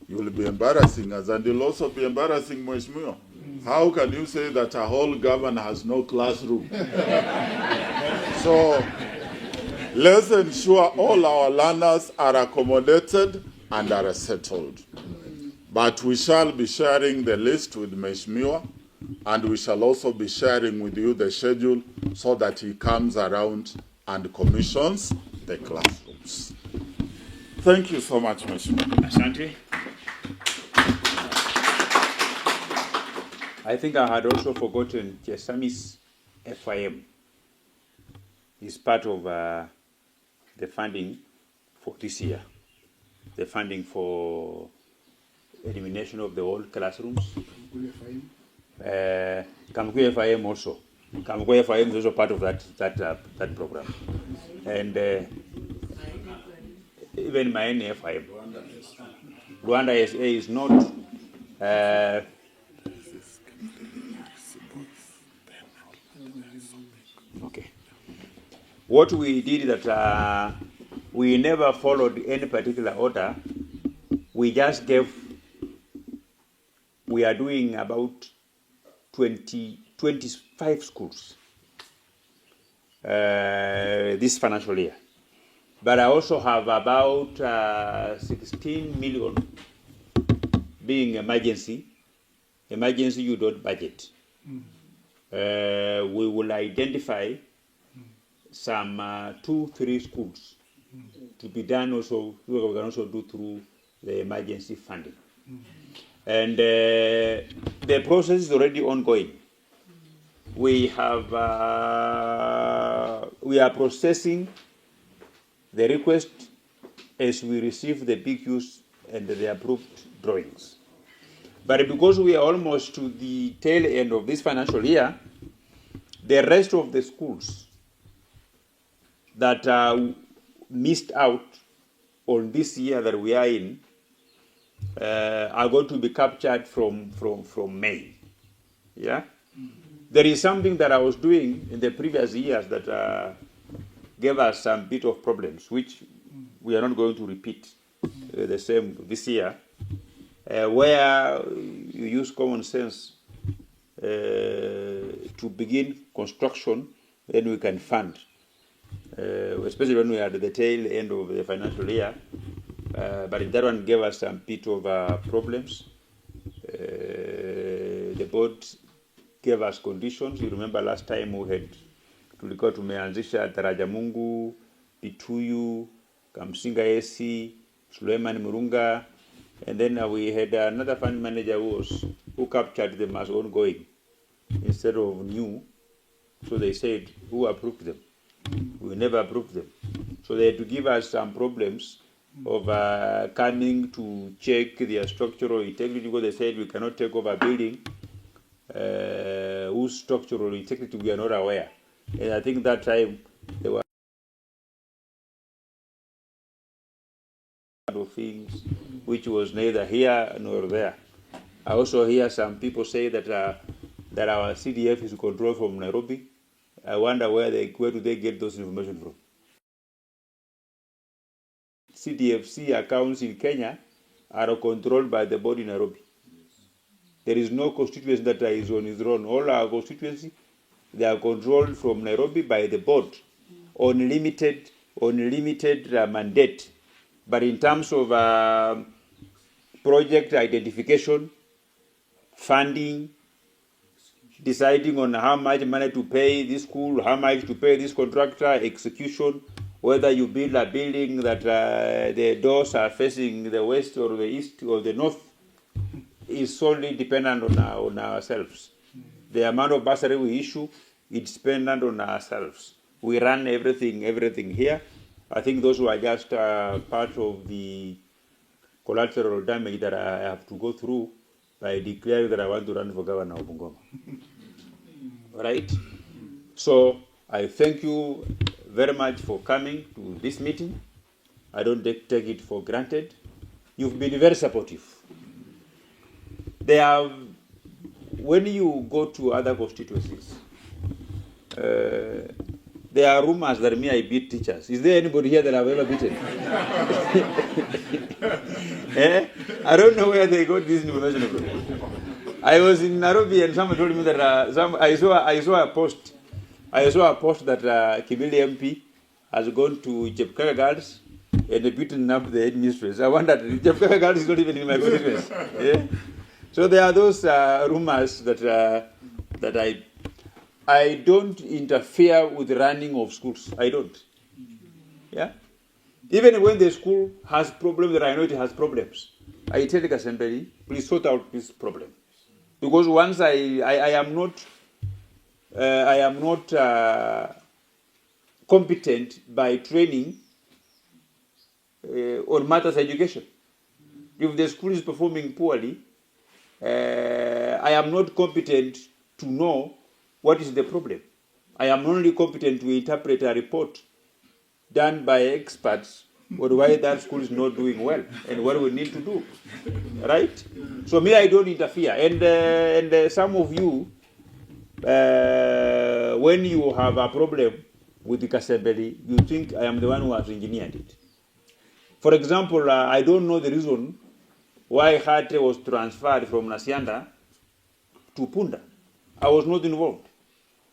You will be embarrassing us, and you'll also be embarrassing Mheshimiwa. How can you say that a whole governor has no classroom? So let's ensure all our learners are accommodated and are settled. But we shall be sharing the list with Mheshimiwa, and we shall also be sharing with you the schedule so that he comes around and commissions the classrooms. Thank you so much, Mheshimiwa. Asante. I think I had also forgotten Chesami's FIM is part of the funding for this year. The funding for elimination of the old classrooms. Kamkuya FIM also. Kamkuya FIM is also part of that program. And even my FIM. Rwanda SA is not okay. What we did that we never followed any particular order. We just gave. We are doing about 25 schools this financial year. But I also have about 16 million being emergency. Emergency, you don't budget. We will identify some 2-3 schools to be done also, we can also do through the emergency funding. And the process is already ongoing. We are processing the request as we receive the PQs and the approved drawings. But because we are almost to the tail end of this financial year, the rest of the schools that missed out on this year that we are in are going to be captured from May. Yeah? There is something that I was doing in the previous years that gave us some bit of problems, which we are not going to repeat the same this year, where you use common sense to begin construction, then we can fund, especially when we are at the tail end of the financial year. But that one gave us some bit of problems. The board gave us conditions. You remember last time we had tulikuwa tumeanzisha Taraja Mungu, Pituyu, Kamsinga AC, Suleiman Murunga, and then we had another fund manager who captured them as ongoing instead of new. So they said, who approved them? We never approved them. So they had to give us some problems of coming to check their structural integrity, because they said we cannot take over a building whose structural integrity we are not aware. And I think that time there were of things which was neither here nor there. I also hear some people say that that our CDF is controlled from Nairobi. I wonder where do they get those information from? CDFC accounts in Kenya are controlled by the body in Nairobi. There is no constituency that is on its own. All our constituency, they are controlled from Nairobi by the board on limited mandate. But in terms of project identification, funding, deciding on how much money to pay this school, how much to pay this contractor, execution, whether you build a building that the doors are facing the west or the east or the north, is solely dependent on ourselves. The amount of bursary we issue, it's dependent on ourselves. We run everything here. I think those were just part of the collateral damage that I have to go through by declaring that I want to run for governor of Bungoma. Right? So I thank you very much for coming to this meeting. I don't take it for granted. You've been very supportive. When you go to other constituencies, there are rumors that I beat teachers. Is there anybody here that I've ever beaten? I don't know where they got this information from. I was in Nairobi and someone told me that I saw a post that Kimani MP has gone to Chepkaga Girls and beaten up the headmistress. I wondered, Chepkaga Girls is not even in my constituency. Yeah? So there are those rumors that I don't interfere with the running of schools. I don't. Yeah? Even when the school has problems that I know it has problems, I tell the assembly, please sort out this problem. Because once I am not competent by training on matters of education. If the school is performing poorly, I am not competent to know what is the problem. I am only competent to interpret a report done by experts on why that school is not doing well and what we need to do. Right? So me, I don't interfere. And some of you, when you have a problem with the Kasebeli, you think I am the one who has engineered it. For example, I don't know the reason why Hate was transferred from Nasianda to Punda. I was not involved.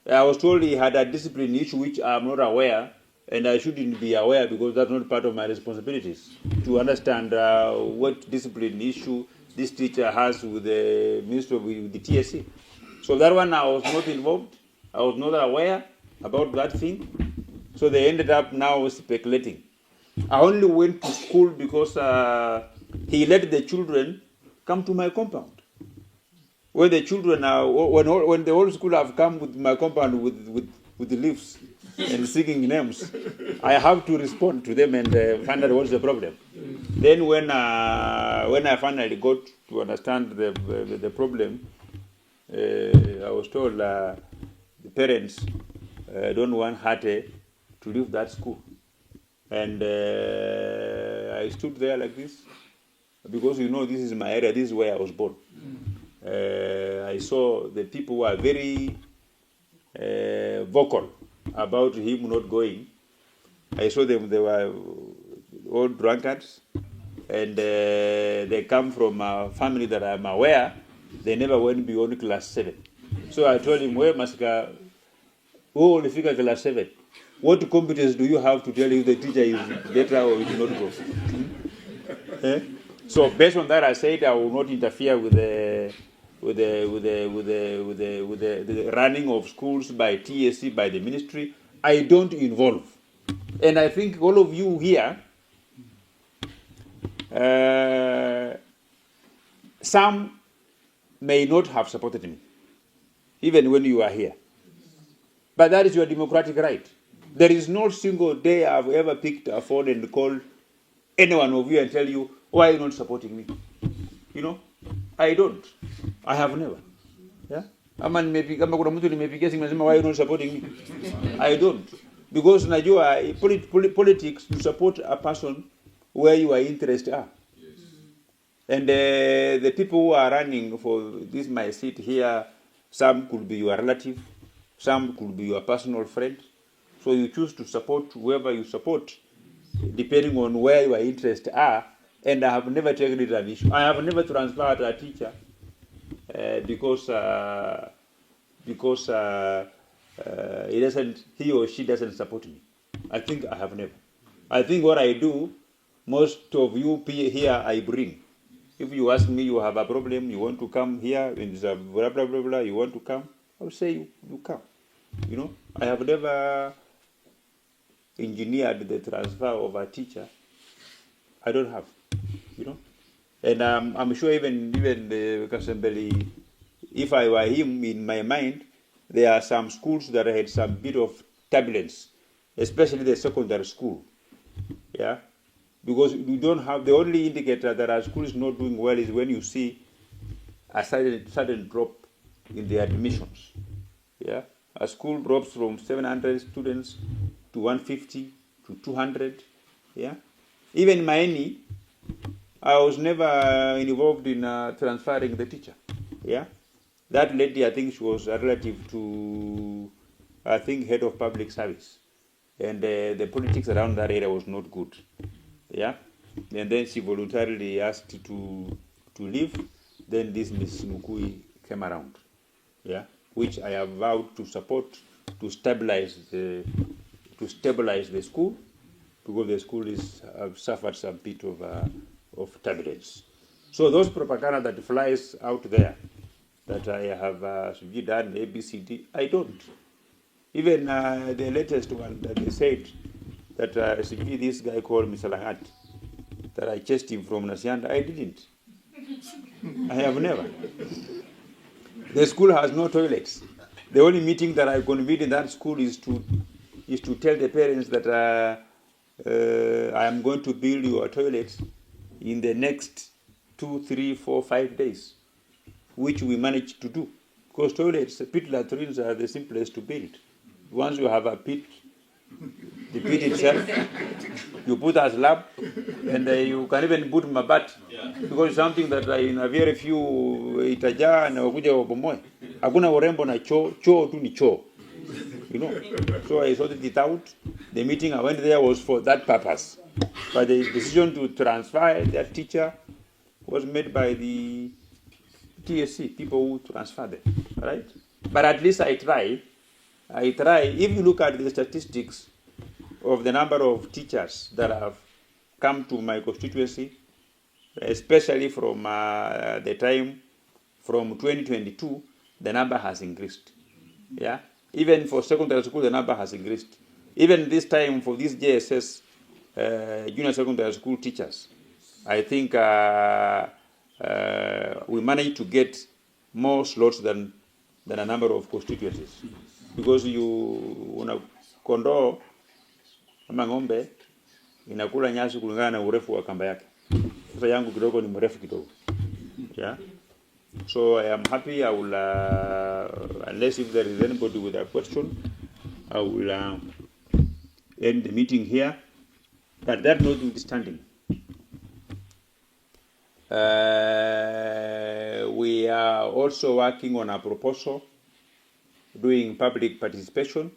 I was told he had a discipline issue which I am not aware, and I shouldn't be aware because that's not part of my responsibilities to understand what discipline issue this teacher has with the minister, with the TSC. So that one I was not involved. I was not aware about that thing. So they ended up now speculating. I only went to school because he let the children come to my compound. When the children are, when the whole school have come with my compound with the leaves and singing names, I have to respond to them and find out what's the problem. Then when I finally got to understand the problem, I was told the parents don't want Hate to leave that school. And I stood there like this, because you know this is my area, this is where I was born. I saw the people were very vocal about him not going. I saw them, they were all drunkards, and they come from a family that I'm aware, they never went beyond class 7. So I told him, well, Masika, who will figure class 7? What competence do you have to tell if the teacher is better or is not good? Eh? So based on that, I said I will not interfere with the running of schools by TSC, by the ministry. I don't involve. And I think all of you here, some may not have supported me, even when you are here. But that is your democratic right. There is no single day I've ever picked a phone and called any one of you and tell you, why are you not supporting me? You know, I don't. I have never. Yeah? Why are you not supporting me? I don't. Because Najua, politics, you support a person where your interests are. Yes. And the people who are running for this my seat here, some could be your relative, some could be your personal friend. So you choose to support whoever you support, depending on where your interests are. And I have never taken it an issue. I have never transferred a teacher because he or she doesn't support me. I think I have never. I think what I do, most of you here I bring. If you ask me, you have a problem, you want to come here, and there's a blah blah blah blah, you want to come, I will say you come. You know, I have never engineered the transfer of a teacher. I don't have. You know, and I'm sure even the Kasembeli, if I were him, in my mind, there are some schools that had some bit of turbulence, especially the secondary school. Yeah, because you don't have, the only indicator that our school is not doing well is when you see a sudden drop in the admissions. Yeah, a school drops from 700 students to 150 to 200. Yeah, even Maeni, I was never involved in transferring the teacher. Yeah, that lady, I think she was a relative to, I think, head of public service, and the politics around that area was not good. Yeah, and then she voluntarily asked to leave. Then this Ms. Mukui came around. Yeah, which I have vowed to support to stabilize the school, because the school is suffered some bit of turbulence. So those propaganda that flies out there, that I have done ABCD, I don't. Even the latest one that they said that this guy called Mr. Langat, that I chased him from Nasianda, I didn't. I have never. The school has no toilets. The only meeting that I convened in that school is to tell the parents that I am going to build your toilets in the next 2, 3, 4, 5 days, which we managed to do. Because toilets, pit latrines are the simplest to build. Once you have a pit, the pit itself, you put a slab, and you can even put mabat, because it's something that in a very few itajaa na wakuja wabomoe. Hakuna urembo na choo tu ni choo. You know, so I sorted it out. The meeting I went there was for that purpose. But the decision to transfer that teacher was made by the TSC, people who transfer them, right? But at least I try. If you look at the statistics of the number of teachers that have come to my constituency, especially from the time from 2022, the number has increased. Yeah. Even for secondary school, the number has increased. Even this time for these JSS, junior secondary school teachers, I think we managed to get more slots than a number of constituencies. Because una kondoo ama ng'ombe inakula nyasi kulingana na urefu wa kamba yake. Sasa yangu kidogo ni mrefu kidogo. Yeah. So I am happy. I will, unless if there is anybody with a question, I will end the meeting here. But that notwithstanding, we are also working on a proposal doing public participation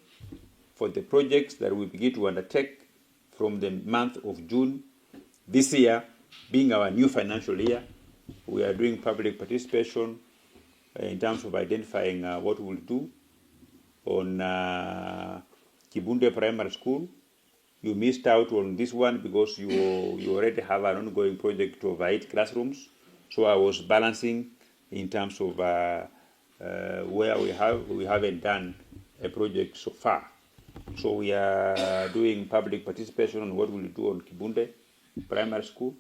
for the projects that we begin to undertake from the month of June this year, being our new financial year. We are doing public participation in terms of identifying what we'll do on Kibunde Primary School. You missed out on this one because you already have an ongoing project of 8 classrooms. So I was balancing in terms of where we haven't done a project so far. So we are doing public participation on what we'll do on Kibunde Primary School.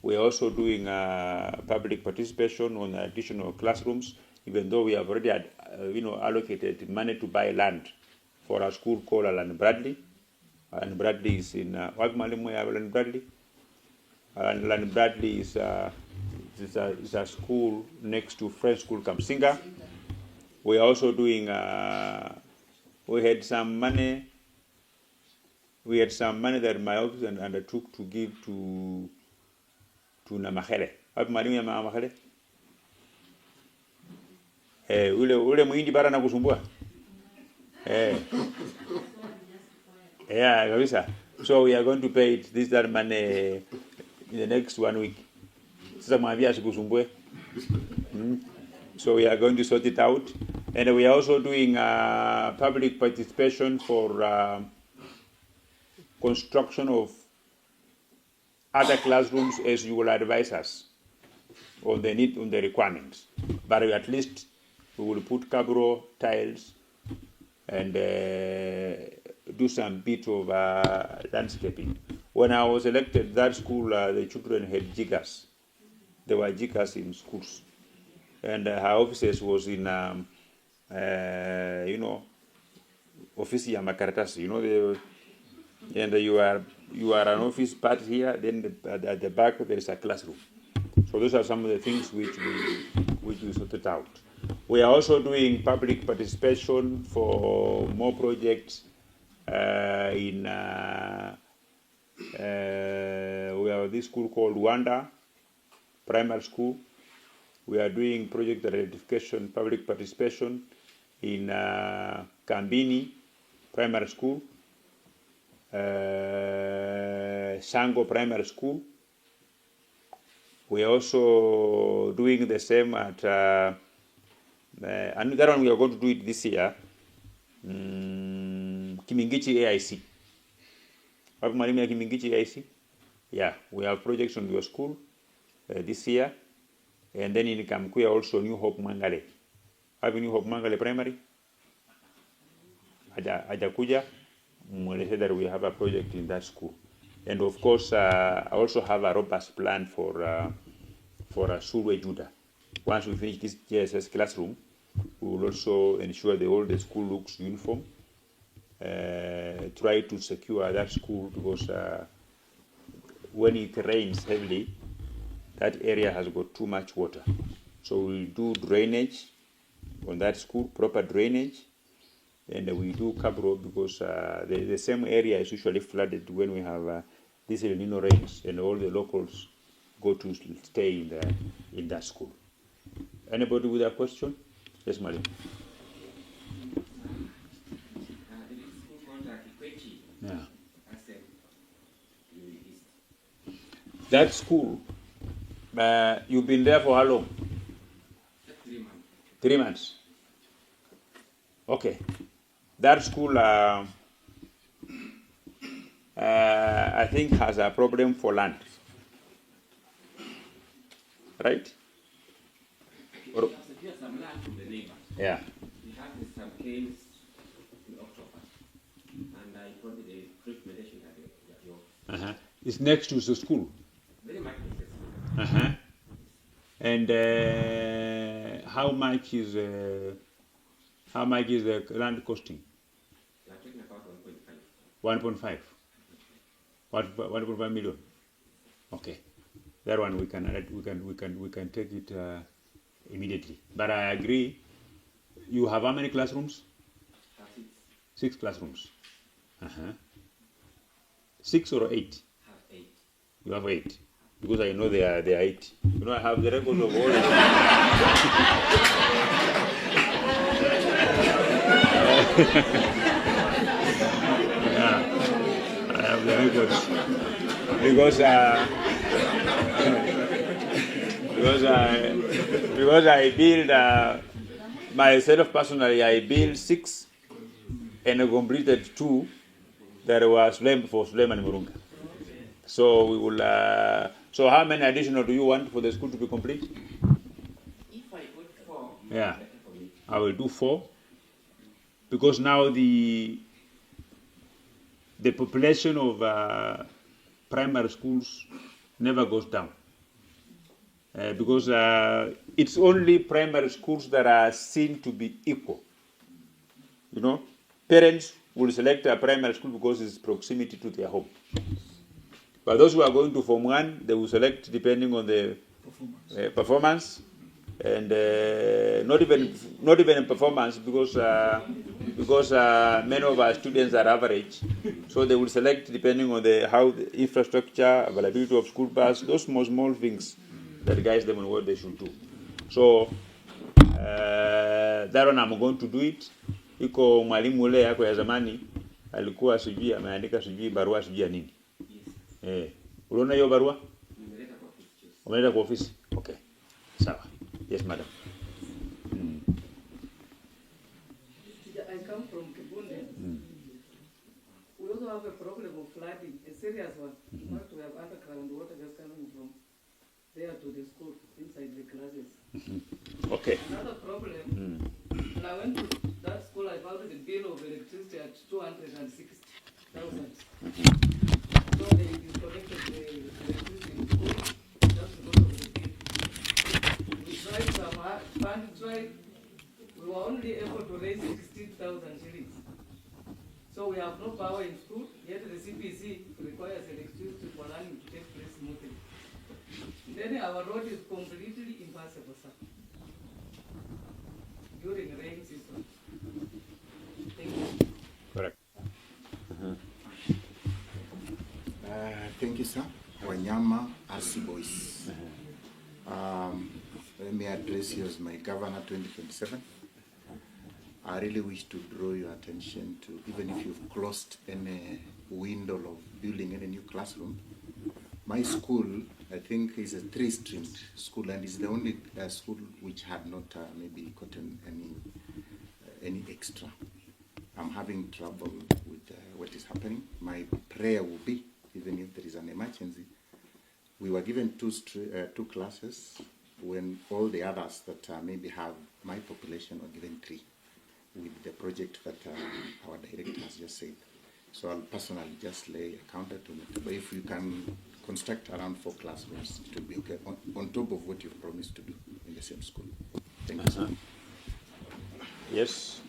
We are also doing public participation on additional classrooms, even though we have already allocated money to buy land for a school called Alan Bradley. Alan Bradley is in Alan Bradley. Alan Bradley is a school next to French School Kamsinga. We are also doing. We had some money that my office undertook to give to Namakhere. Wapi mwalimu ya Namakhere? Ule muhindi bara na kusumbua. Yeah, kabisa. So we are going to pay that money in the next 1 week. Sasa mwambia asikusumbue. So we are going to sort it out. And we are also doing public participation for construction of other classrooms as you will advise us on the requirements. But at least we will put cabro tiles and do some bit of landscaping. When I was elected, that school, the children had jiggers. There were jiggers in schools. And her offices was in, office ya makaratasi, and you are an office part here, then at the back there is a classroom. So those are some of the things which we sorted out. We are also doing public participation for more projects we have this school called Wanda Primary School. We are doing project identification, public participation in Kambini Primary School, Sango Primary School. We are also doing the same at, and that one we are going to do it this year, Kimingichi AIC. Have mwalimu ya Kimingichi AIC? Yeah, we have projects on your school this year. And then in Kamkuya also New Hope Mangale. Have New Hope Mangale Primary? Ajakuja, mweleze that we have a project in that school. And of course, I also have a robust plan for a Surwe Juda. Once we finish this JSS classroom, we will also ensure that all the school looks uniform. Try to secure that school because when it rains heavily, that area has got too much water. So we'll do drainage on that school, proper drainage, and we do cabro because the same area is usually flooded when we have these El Nino rains, and all the locals go to stay in that school. Anybody with a question? Yes, Mali. Yeah. That school, you've been there for how long? 3 months. 3 months. Okay. That school, I think, has a problem for land. Right? We have secured some land from the neighbor. Yeah. We had some claims in October, and I brought the recommendation at your Uh-huh. It's next to the school. very much. Uh-huh. And how much is the land costing? We are talking about 1.5. 1.5 million. Okay, that one we can take it immediately. But I agree. You have how many classrooms? 6 classrooms. 6 or 8? Have 8. You have 8. Because I know they are 8. You know, I have the record of all. Yeah, I have the records because because I built myself personally, I built 6 and I completed 2 that was for Suleiman Murunga. So we will. So how many additional do you want for the school to be complete? If I put 4, Yeah, I will do 4 because now the population of primary schools never goes down because it's only primary schools that are seen to be equal. You know, parents will select a primary school because it's proximity to their home. But those who are going to Form 1, they will select depending on the performance, and not even performance because many of our students are average, so they will select depending on how the infrastructure, availability of school bus, those small things that guides them on what they should do. So that one I'm going to do it. Iko mwalimu ule yako ya zamani alikuwa sijui ameandika sijui barua sijui nini. Uliona hiyo barua? Umeleta kwa ofisi? Okay. Sawa. Yes, madam. I come from Kibunde. We also have a problem of flooding, a serious one. In fact, we have underground water just coming from there to the school, inside the classes. Okay. Another problem, when I went to that school, I found the bill of electricity at 260,000. So they disconnected the electricity in school just because of the bill. We tried some fund tried. We were only able to raise 16,000 shillings. So we have no power in school, yet the CPC requires electricity for learning to take place smoothly. Then our road is completely impassable, sir, during rain season. Thank you. Correct. Thank you, sir. Wanyama Asi Boys. Let me address you as my governor 2027. I really wish to draw your attention to, even if you've closed any window of building any new classroom, my school, I think, is a 3-streamed school and is the only school which had not maybe gotten any extra. I'm having trouble with what is happening. My prayer will be, even if there is an emergency, we were given 2 classes when all the others that maybe have my population were given 3 with the project that our director has just said. So I'll personally just lay a counter to it. But if you can construct around 4 classrooms, it will be okay, on top of what you've promised to do in the same school. Thank you, sir. Yes.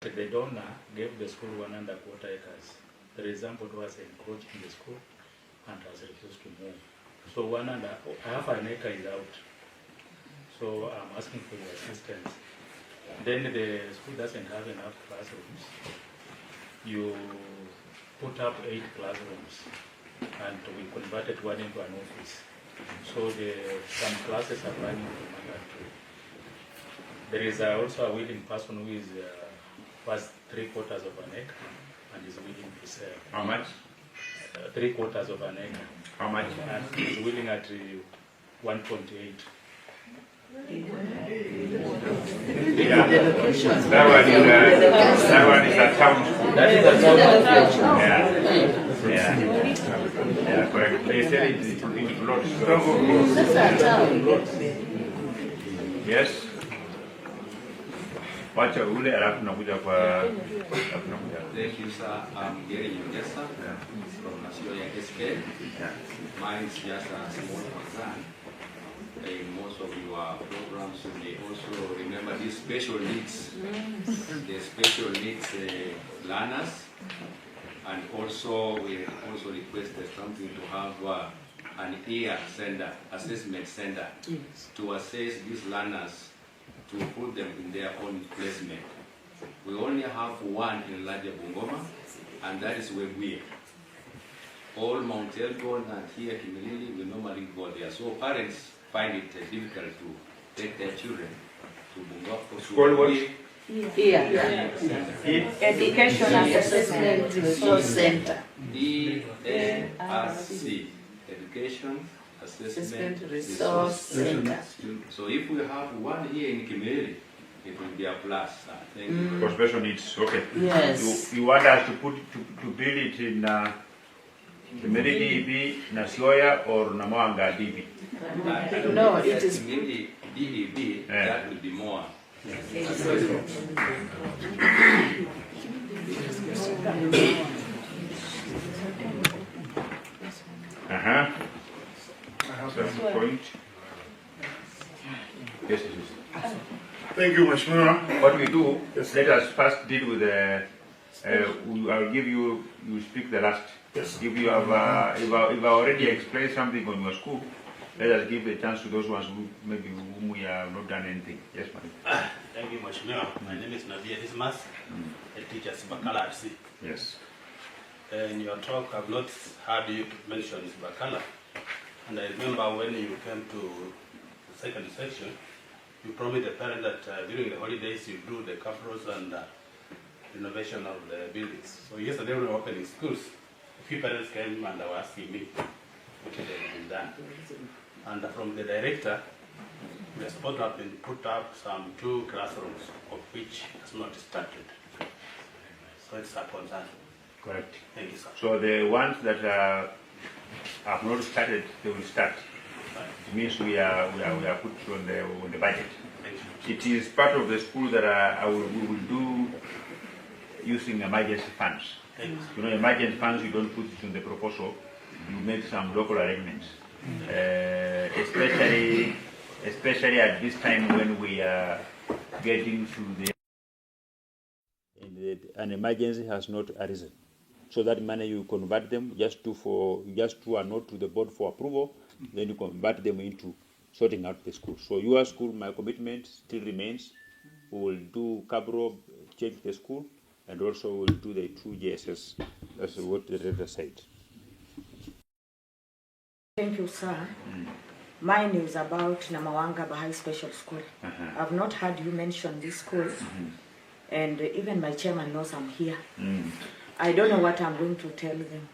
The donor gave the school 1.25 acres. The resembled was encroaching the school and has refused to move. So 1.5 acre is out. So I'm asking for your assistance. Then the school doesn't have enough classrooms. You put up 8 classrooms and we converted one into an office. So some classes are running from under 2. There is also a willing person who is was 3/4 of an acre and is willing to sell. How much? 3/4 of an acre. How much? And is willing at 1.8. Yeah. That one is a town school. That is a town. Yeah, correct. They said it in lots. Yes. Wacha ule alafu nakuja kwa Thank you, sir. I'm Gary Nyongesa from Natembeya SK. Mine is just a small concern. In most of your programs, you may also remember these special needs, the special needs learners, and also we also requested something to have an ear center, assessment center, to assess these learners, to put them in their own placement. We only have one in Larger Bungoma, and that is Webuye. All Mount Elgon and here Kimani, we normally go there. So parents find it difficult take their children to Bungoko. School what? Here. Education Assessment Resource Center. EARC, Education Assessment Resource Center. So if we have one here in Kimani, it will be a plus. Thank you. For special needs, okay. Yes. You want us to put to build it in Kimani DEB, Nasioya, or Namwanga DB? No, it is Kimani DEB, that will be more. Point. Yes, yes. Thank you, Mheshimiwa. What we do, let us first deal with the. I'll give you. You speak the last. Yes. If you have, if I already explained something on your school, let us give the chance to those ones who maybe whom we have not done anything. Yes, ma'am. Thank you, Mheshimiwa. My name is Didmus, a teacher at Bakala RC. Yes. In your talk, I've not heard you mention Bakala. And I remember when you came to the second section, you promised the parents that during the holidays you do the capitals and renovation of the buildings. So yesterday when we were opening schools, a few parents came and were asking me what had been done. And from the director, we are supposed to have been put up some 2 classrooms, of which has not started. So it's a concern. Correct. Thank you, sir. So the ones that have not started, they will start. It means we are put on the budget. Thank you. It is part of the school that we will do using emergency funds. Thank you. You know, emergency funds, you don't put it in the proposal. You make some local arrangements, especially at this time when we are getting to the an emergency has not arisen. So that money you convert them just to a note to the board for approval, then you convert them into sorting out the school. So your school, my commitment still remains. We will do Cabro, change the school, and also we'll do the 2 GSS. That's what the director said. Thank you, sir. Mine is about Namawanga Bahai Special School. I've not heard you mention this school, and even my chairman knows I'm here. I don't know what I'm going to tell them,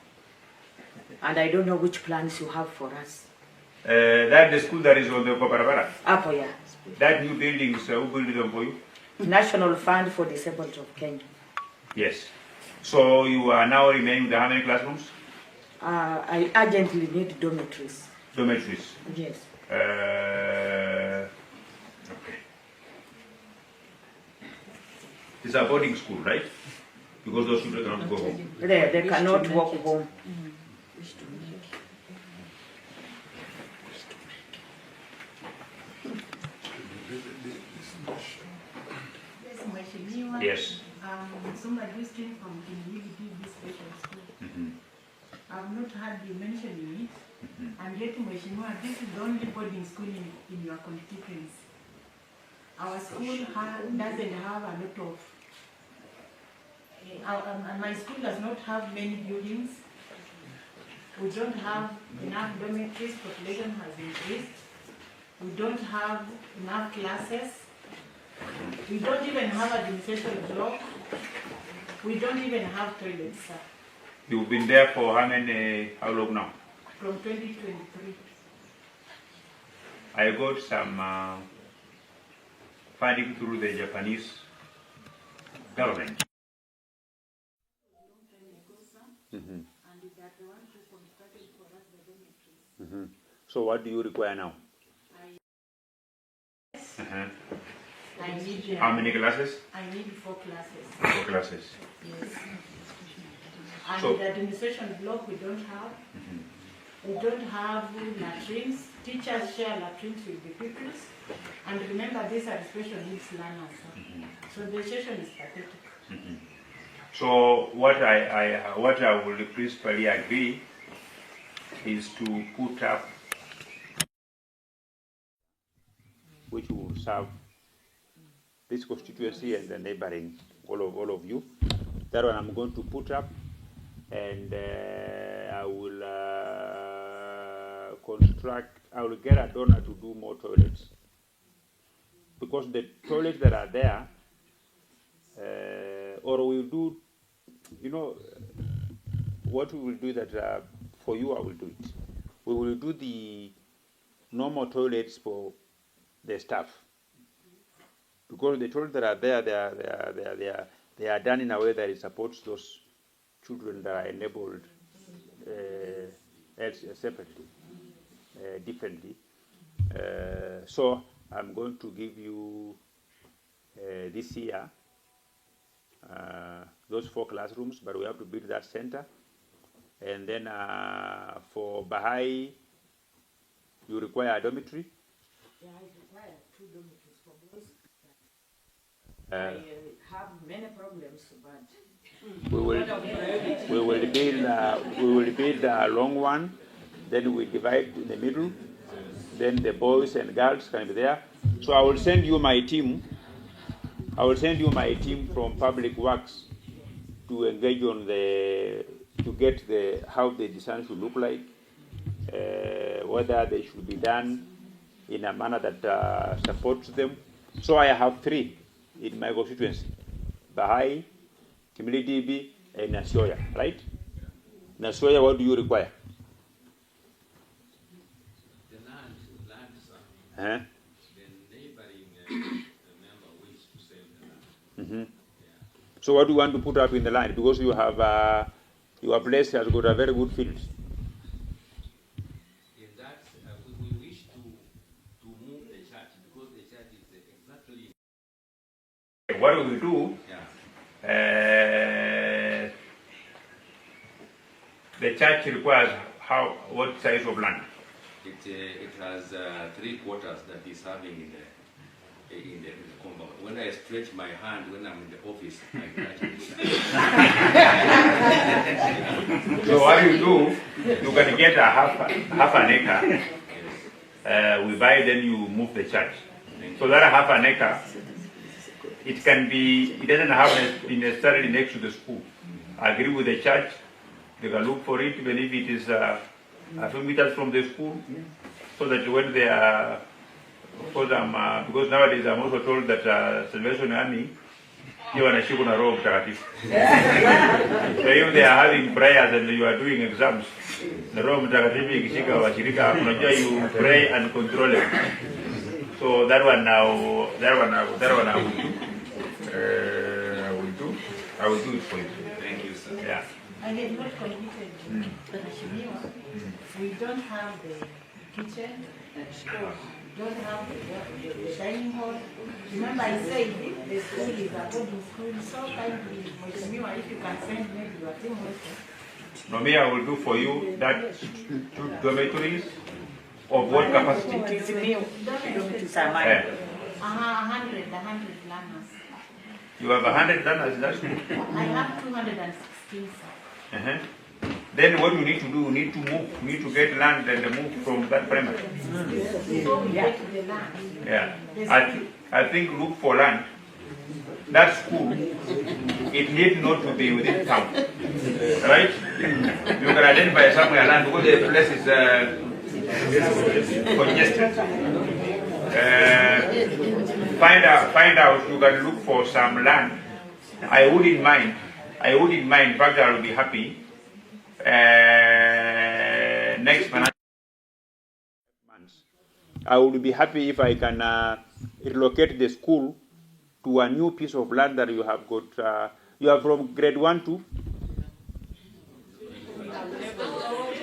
and I don't know which plans you have for us. That the school that is on the Barasa. Apoya. That new buildings, who built them for you? National Fund for Disabled of Kenya. Yes. So you are now remaining with how many classrooms? I urgently need dormitories. Dormitories. Yes. Okay. It's a boarding school, right? Because those children cannot go home. They cannot walk home. Yes. Somebody who is came from Kimani DB Special School. I've not heard you mentioning it, and yet, Mheshimiwa, this is the only boarding school in your constituency. Our school doesn't have a lot of, and my school does not have many buildings. We don't have enough dormitories, population has increased. We don't have enough classes. We don't even have administration block. We don't even have toilets, sir. You've been there for how long now? From 2023. I got some funding through the Japanese government. So what do you require now? I need How many classes? I need 4 classes. 4 classes. Yes. And So- the administration block we don't have. We don't have latrines. Teachers share latrines with the pupils. And remember, these are special needs learners. So the situation is pathetic. So what I will principally agree is to put up, which will serve this constituency and the neighboring all of you. That one I'm going to put up, and I will construct. I will get a donor to do more toilets because the toilets that are there, or we'll do, you know, what we will do that for you, I will do it. We will do the normal toilets for the staff, because the toilets that are there, they are done in a way that it supports those children that are enabled separately, differently. So I'm going to give you this year those 4 classrooms, but we have to build that center. And then for Bahai, you require a dormitory. Yeah, I require 2 dormitories for boys. I have many problems, but we will build a long one, then we divide in the middle, then the boys and girls can be there. So I will send you my team. I will send you my team from Public Works to engage on to get how the design should look like, whether they should be done in a manner that supports them. So I have 3 in my constituency: Bahai, Kimani DB, and Nasioya, right? Nasioya, what do you require? The land, sir. Uh-huh. The neighboring member wishes to sell the land. Mm-hmm. Yeah. So what do you want to put up in the land? Because you have your place has got a very good field. In that, we wish to move the church, because the church is exactly. What we will do? Yeah. The church requires what size of land? It has 3 quarters that is having in the compound. When I stretch my hand when I'm in the office, I touch it. So what you do, you can get a half an acre. We buy, then you move the church. So that half an acre, it doesn't have to be necessarily next to the school. I agree with the church. They can look for it, even if it is a few meters from the school, so that when they are, because nowadays I'm also told that Salvation Army, you want to shoot on a rope, so if they are having prayers and you are doing exams, the rope you pray and control it. So that one I will do it for you. Thank you, sir. Yeah. I had not committed we don't have the kitchen, don't have the dining hall. Remember I said the school is a boarding school, so kindly, Mheshimiwa, if you can send maybe your team also. No, me, I will do for you that 2 dormitories of what capacity? Dormitories are mine. 100 learners. You have 100 learners in that school? I have 216, sir. Uh-huh. Then what you need to do, you need to move, you need to get land and move from that premise. So we get the land. Yeah. I think look for land. That school, it need not to be within town. Right? You can identify somewhere land because the place is congested. Find out, you can look for some land. I wouldn't mind, in fact I will be happy. Next month, I would be happy if I can relocate the school to a new piece of land that you have got. You are from grade 1 to?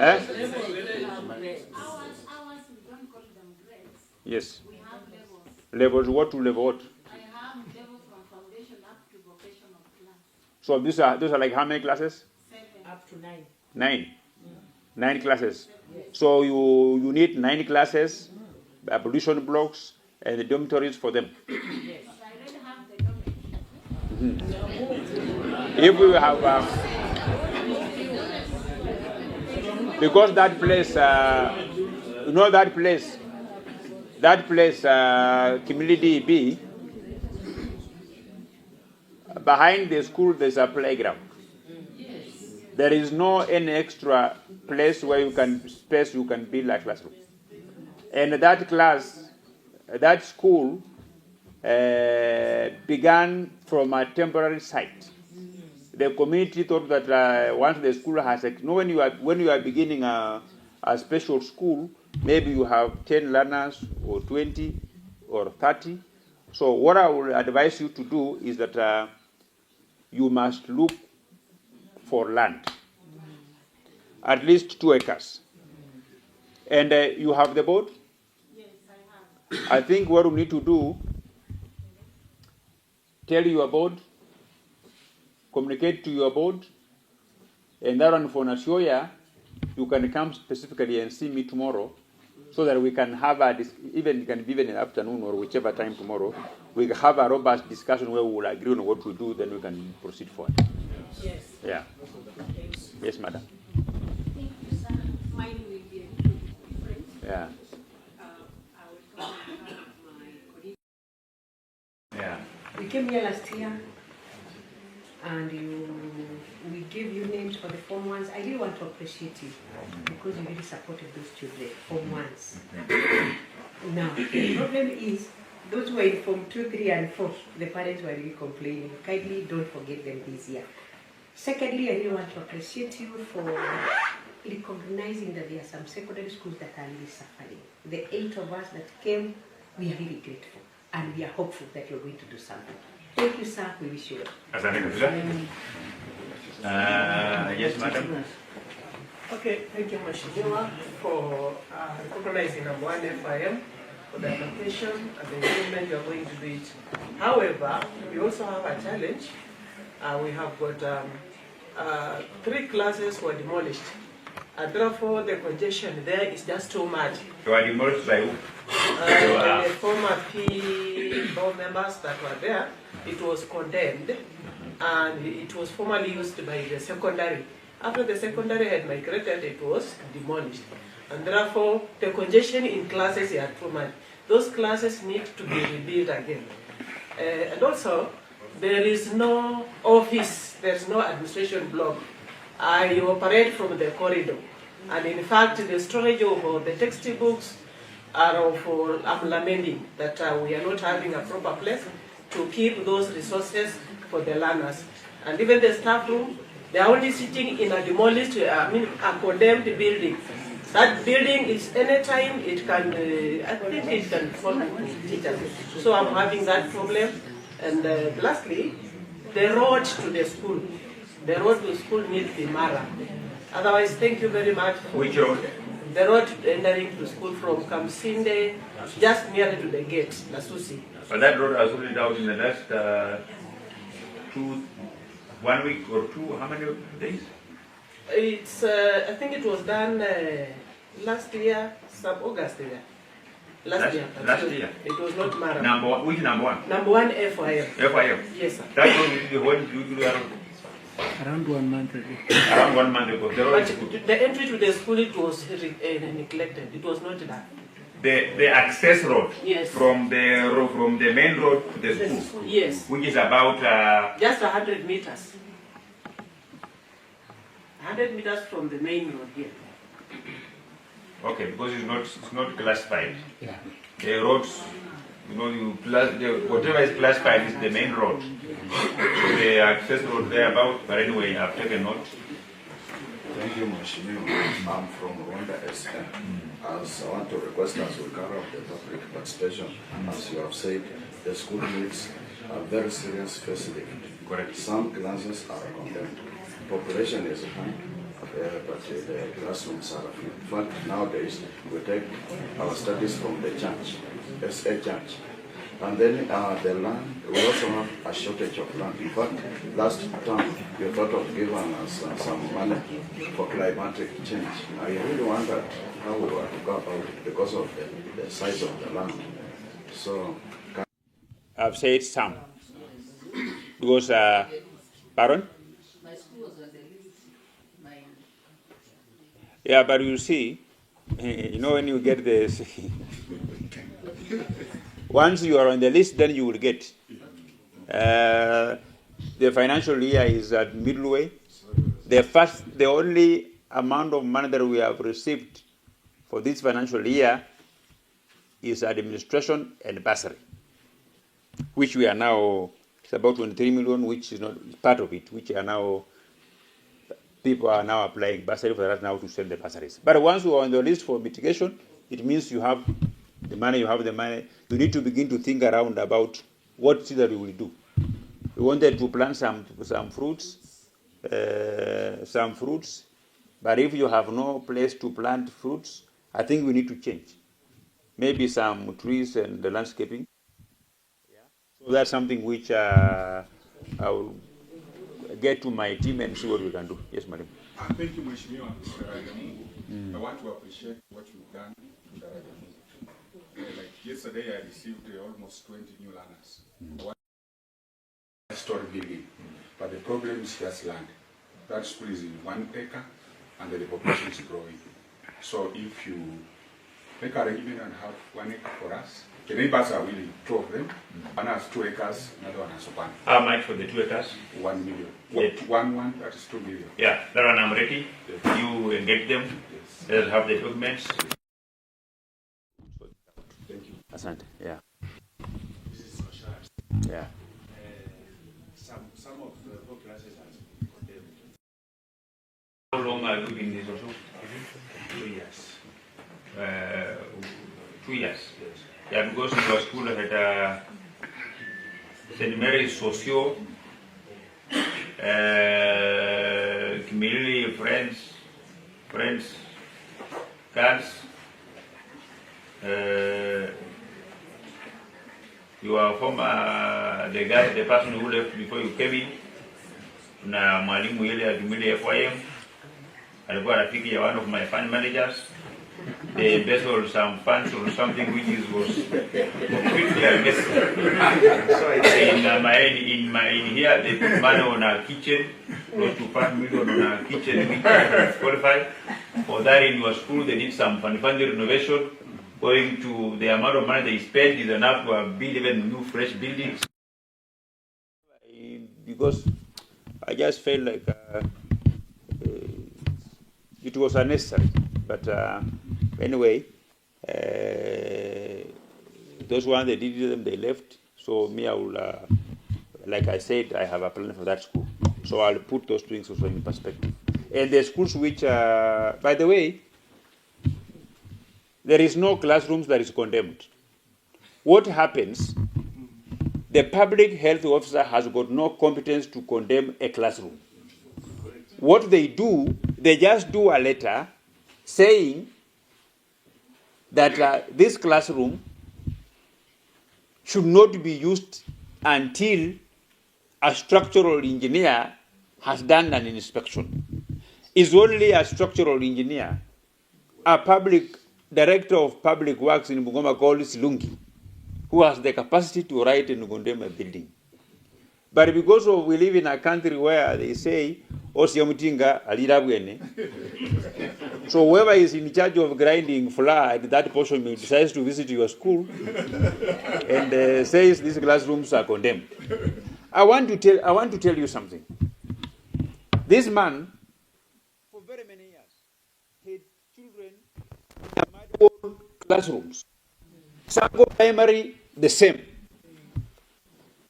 Ours, we don't call them grades. Yes. We have levels. Levels what to level what? I have levels from foundation up to vocational class. So those are like how many classes? 7. Up to 9. 9. 9 classes. So you need 9 classes, abolition blocks, and the dormitories for them. Yes. I already have the dormitory. If we have, because that place, you know that place, Kimani DB, behind the school there's a playground. There is no any extra place where you can build a classroom. And that school began from a temporary site. The community thought that once the school has, when you are beginning a special school, maybe you have 10 learners or 20 or 30. So what I would advise you to do is that you must look for land, at least 2 acres. And you have the board? Yes, I have. I think what we need to do, tell your board, communicate to your board, and that one for Nasioya, you can come specifically and see me tomorrow, so that we can have even in the afternoon or whichever time tomorrow, we can have a robust discussion where we will agree on what we do, then we can proceed forward. Yes. Yeah. Yes, madam. Thank you, sir. Mine will be a little different. Yeah. I will come and have my colleague. Yeah. We came here last year and we gave you names for the Form 1s. I really want to appreciate you because you really supported those children, Form 1s. Now, the problem is, those who were in Form 2, 3, and 4, the parents were really complaining. Kindly don't forget them this year. Secondly, I really want to appreciate you for recognizing that there are some secondary schools that are really suffering. The 8 of us that came, we are really grateful and we are hopeful that you're going to do something. Thank you, sir. We wish you well. Yes, madam. Okay, thank you, Mheshimiwa, for recognizing number 1 FIM for the application and the improvement you are going to do it. However, we also have a challenge. We have got 3 classes were demolished. And therefore, the congestion there is just too much. You are demolished by who? The former P board members that were there, it was condemned and it was formerly used by the secondary. After the secondary had migrated, it was demolished. And therefore, the congestion in classes are too much. Those classes need to be rebuilt again. And also, there is no office, there's no administration block. You operate from the corridor. And in fact, the storage of the textbooks are of lamenting that we are not having a proper place to keep those resources for the learners. And even the staff room, they are only sitting in a demolished, a condemned building. That building is anytime it can, I think it can fall to teachers. So I'm having that problem. And lastly, the road to the school. The road to the school needs the Mara. Otherwise, thank you very much. Which road? The road entering to school from Kamsinde, just near to the gate, Nasusi. But that road was rolled out in the last 1 week or 2, how many days? It's, I think it was done last year, August year. Last year. It was not Mara. Which number 1? Number 1, FIM. FIM? Yes, sir. That road, when you do around 1 month ago. Around 1 month ago. But the entry to the school, it was neglected. It was not done. The access road, yes, from the main road to the school, yes, which is about just 100 meters. 100 meters from the main road here. Okay, because it's not classified. Yeah. The roads, whatever is classified is the main road. So the access road there about, but anyway, I've taken note. Thank you, Mheshimiwa. I'm from Rwanda SN. As I want to request us we carry out the public participation. As you have said, the school needs a very serious facility. Correct. Some classes are condemned. Population is high, but the classrooms are few. In fact, nowadays we take our studies from the church, SA church. And then the land, we also have a shortage of land. In fact, last time you thought of giving us some money for climatic change. I really wondered how we were to go about it because of the size of the land. So, I've said some. Because, pardon? My school was on the list. Yeah, but you see, when you get this, once you are on the list, then you will get. The financial year is at midway. The only amount of money that we have received for this financial year is administration and bursary. which we are now, it's about 23 million, which is not part of it, which are now, people are now applying bursary for that now to send the bursaries. But once you are on the list for mitigation, it means you have the money, you need to begin to think around about what it is that we will do. We wanted to plant some fruits, but if you have no place to plant fruits, I think we need to change. Maybe some trees and the landscaping. So that's something which I will get to my team and see what we can do. Yes, madam. Thank you, Mheshimiwa Daraja Mungu. I want to appreciate what you've done to Daraja Mungu. Like yesterday, I received almost 20 new learners. Story building, but the problem is just land. That school is in 1 acre, and the population is growing. So if you make arrangement and have 1 acre for us, the neighbors are willing, 2 of them. One has 2 acres, another one has 1. How much for the 2 acres? 1 million. That is 2 million. Yeah, that one I'm ready. Yes. You engage them. Yes. They'll have the documents. Thank you. Asante. Yeah. This is Oshar. Yeah. Some of the classes has been condemned. How long are you in this also? 2 years. 2 years. Yes. Yeah, because your school had St. Mary's Socio, Kimani, Friends, Girls, your former, the person who left before you came in, na mwalimu ile ya Kimani FYM, alikuwa rafiki ya one of my fund managers. They embezzled some funds or something which was completely unnecessary. In here, they put money on our kitchen, close to 5 million on our kitchen, which is qualified. For that in your school, they did some fund renovation. Going to the amount of money they spent is enough to build even new fresh buildings. Because I just felt like it was unnecessary. But anyway, those ones, they did them, they left. So me, I will, like I said, I have a plan for that school. So I'll put those things also in perspective. And the schools which, by the way, there is no classrooms that is condemned. What happens, the public health officer has got no competence to condemn a classroom. What they do, they just do a letter saying that this classroom should not be used until a structural engineer has done an inspection. It's only a structural engineer, a public director of public works in Bungoma called Silungi, who has the capacity to write and condemn a building. But because we live in a country where they say, Osiamutinga, Alirabwene, so whoever is in charge of grinding flour at that portion decides to visit your school and says these classrooms are condemned. I want to tell you something. This man, for very many years, had children in Madwall classrooms. Sango Primary, the same.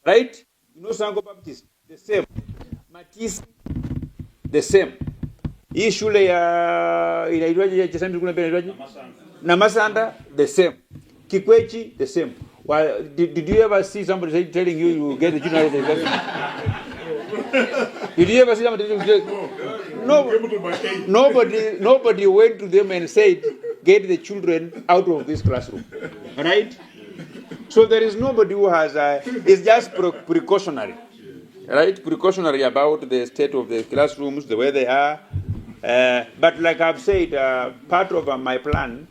Right? You know Sango Baptist, the same. Matisi, the same. Hii shule ya inaitwaje ya Chesambi kuna pia inaitwaje? Namasanda, the same. Kikwechi, the same. Well, did you ever see somebody telling you you get the children out of the class? Did you ever see somebody telling you? No, nobody went to them and said, get the children out of this classroom. Right? So there is nobody who has, it's just precautionary. Right? Precautionary about the state of the classrooms, the way they are. But like I've said, part of my plan,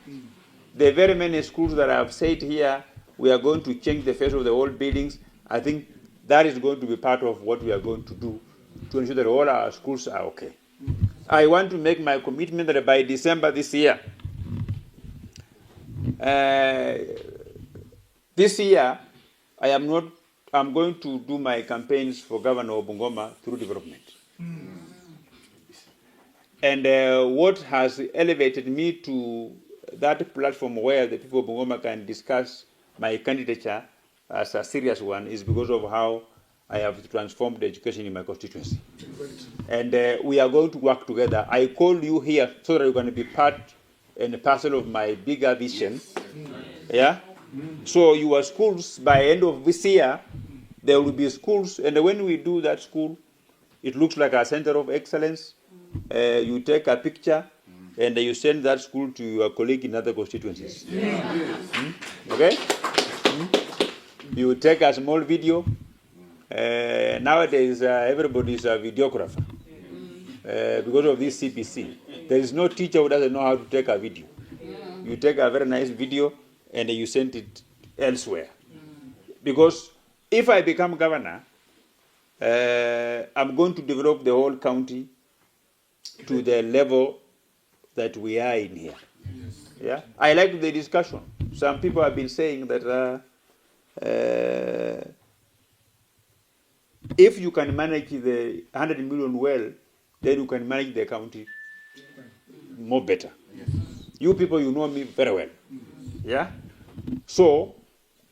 the very many schools that I've said here, we are going to change the face of the old buildings. I think that is going to be part of what we are going to do to ensure that all our schools are okay. I want to make my commitment that by December this year, I'm going to do my campaigns for Governor of Bungoma through development. And what has elevated me to that platform where the people of Bungoma can discuss my candidature as a serious one is because of how I have transformed education in my constituency. And we are going to work together. I call you here so that you can be part and parcel of my bigger vision. Yeah? So your schools, by end of this year, there will be schools, and when we do that school, it looks like a center of excellence. You take a picture, and you send that school to your colleague in other constituencies. Okay? You take a small video. Nowadays, everybody is a videographer because of this CPC. There is no teacher who doesn't know how to take a video. You take a very nice video and you send it elsewhere. Because if I become governor, I'm going to develop the whole county to the level that we are in here. Yeah, I like the discussion. Some people have been saying that if you can manage the 100 million well, then you can manage the county more better. You people, you know me very well. Yeah? So,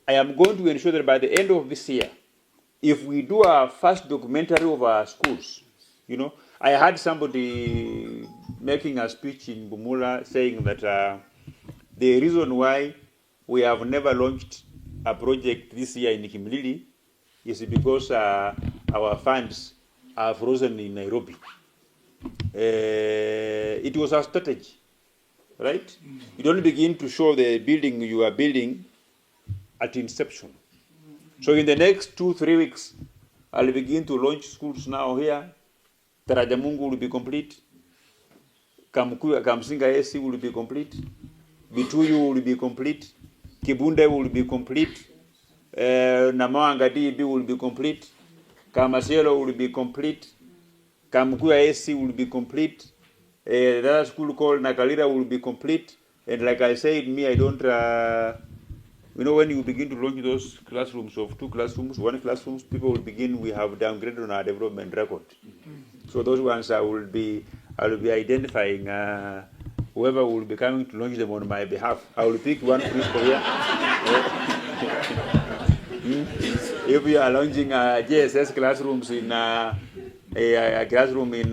I am going to ensure that by the end of this year, if we do our first documentary of our schools, you know, I had somebody making a speech in Bumula saying that the reason why we have never launched a project this year in Kimilili is because our funds are frozen in Nairobi. It was our strategy, right? You don't begin to show the building you are building at inception. So in the next 2-3 weeks, I'll begin to launch schools now here. Tarajamungu will be complete. Kamsinga AC will be complete. Bituyu will be complete. Kibunde will be complete. Namawanga DB will be complete. Kamasielo will be complete. Kamkuya AC will be complete. The other school called Nakalira will be complete. And like I said, me, I don't, you know, when you begin to launch those classrooms of 2 classrooms, 1 classrooms, people will begin, we have downgraded on our development record. So those ones I will be identifying whoever will be coming to launch them on my behalf. I will pick one principal here. If we are launching JSS classrooms in a classroom in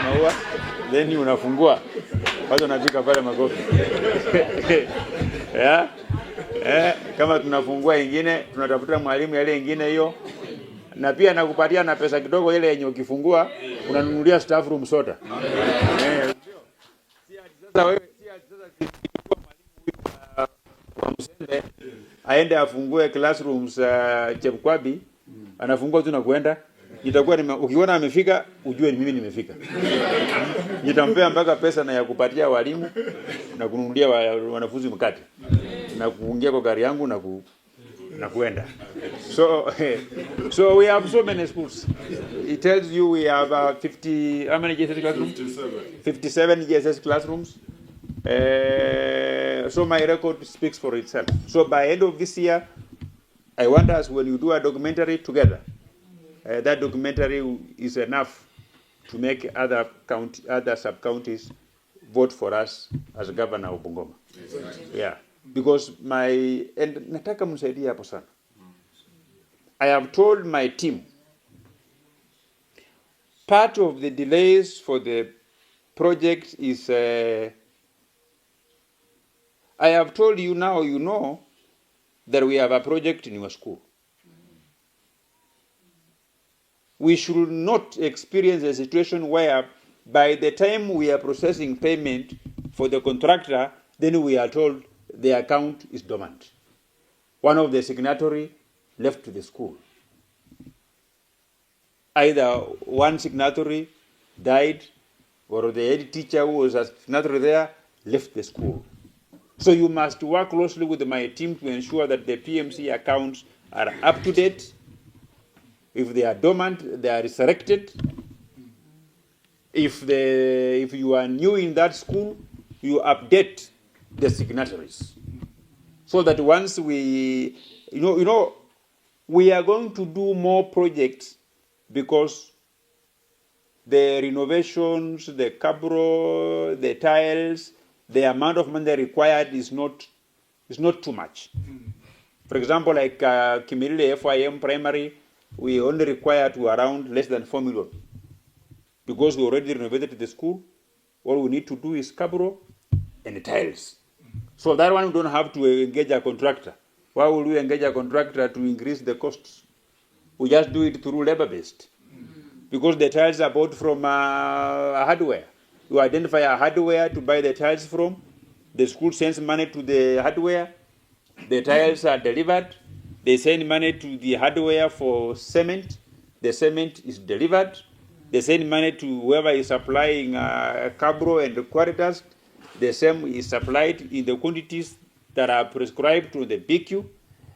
maua, then unafungua watu wanapika pale makofi. Yeah? Kama tunafungua ingine, tunatafuta mwalimu yale ingine hiyo, na pia nakupatia na pesa kidogo ile yenye ukifungua unanunulia staff room soda. Sasa wewe kwa Msende aende afungue classrooms Chepkwabi, anafungua tu na kwenda. Itakuwa ukiona amefika ujue ni mimi nimefika. Nitampea mpaka pesa na ya kupatia walimu na kununulia wanafunzi mkate na kuingia kwa gari yangu na kuenda. So we have so many schools. It tells you we have 50, how many JSS classrooms? 57 JSS classrooms. So my record speaks for itself. So by end of this year, I want us, when you do a documentary together, that documentary is enough to make other sub-counties vote for us as governor of Bungoma. Yeah, because nataka msaidie hapo sana. I have told my team, part of the delays for the project is, I have told you now, you know, that we have a project in your school. We should not experience a situation where by the time we are processing payment for the contractor, then we are told the account is dormant. One of the signatory left the school. Either one signatory died or the head teacher who was a signatory there left the school. So you must work closely with my team to ensure that the PMC accounts are up to date. If they are dormant, they are resurrected. If you are new in that school, you update the signatories. So that once we, you know, We are going to do more projects because the renovations, the cabro, the tiles, the amount of money required is not too much. For example, like Kimani FIM primary, we only require to around less than 4 million. Because we already renovated the school, all we need to do is cabro and the tiles. So that one we don't have to engage a contractor. Why would we engage a contractor to increase the costs? We just do it through labor-based. Because the tiles are bought from a hardware. You identify a hardware to buy the tiles from. The school sends money to the hardware. The tiles are delivered. They send money to the hardware for cement. The cement is delivered. They send money to whoever is supplying cabro and quaritas. The same is supplied in the quantities that are prescribed to the BQ.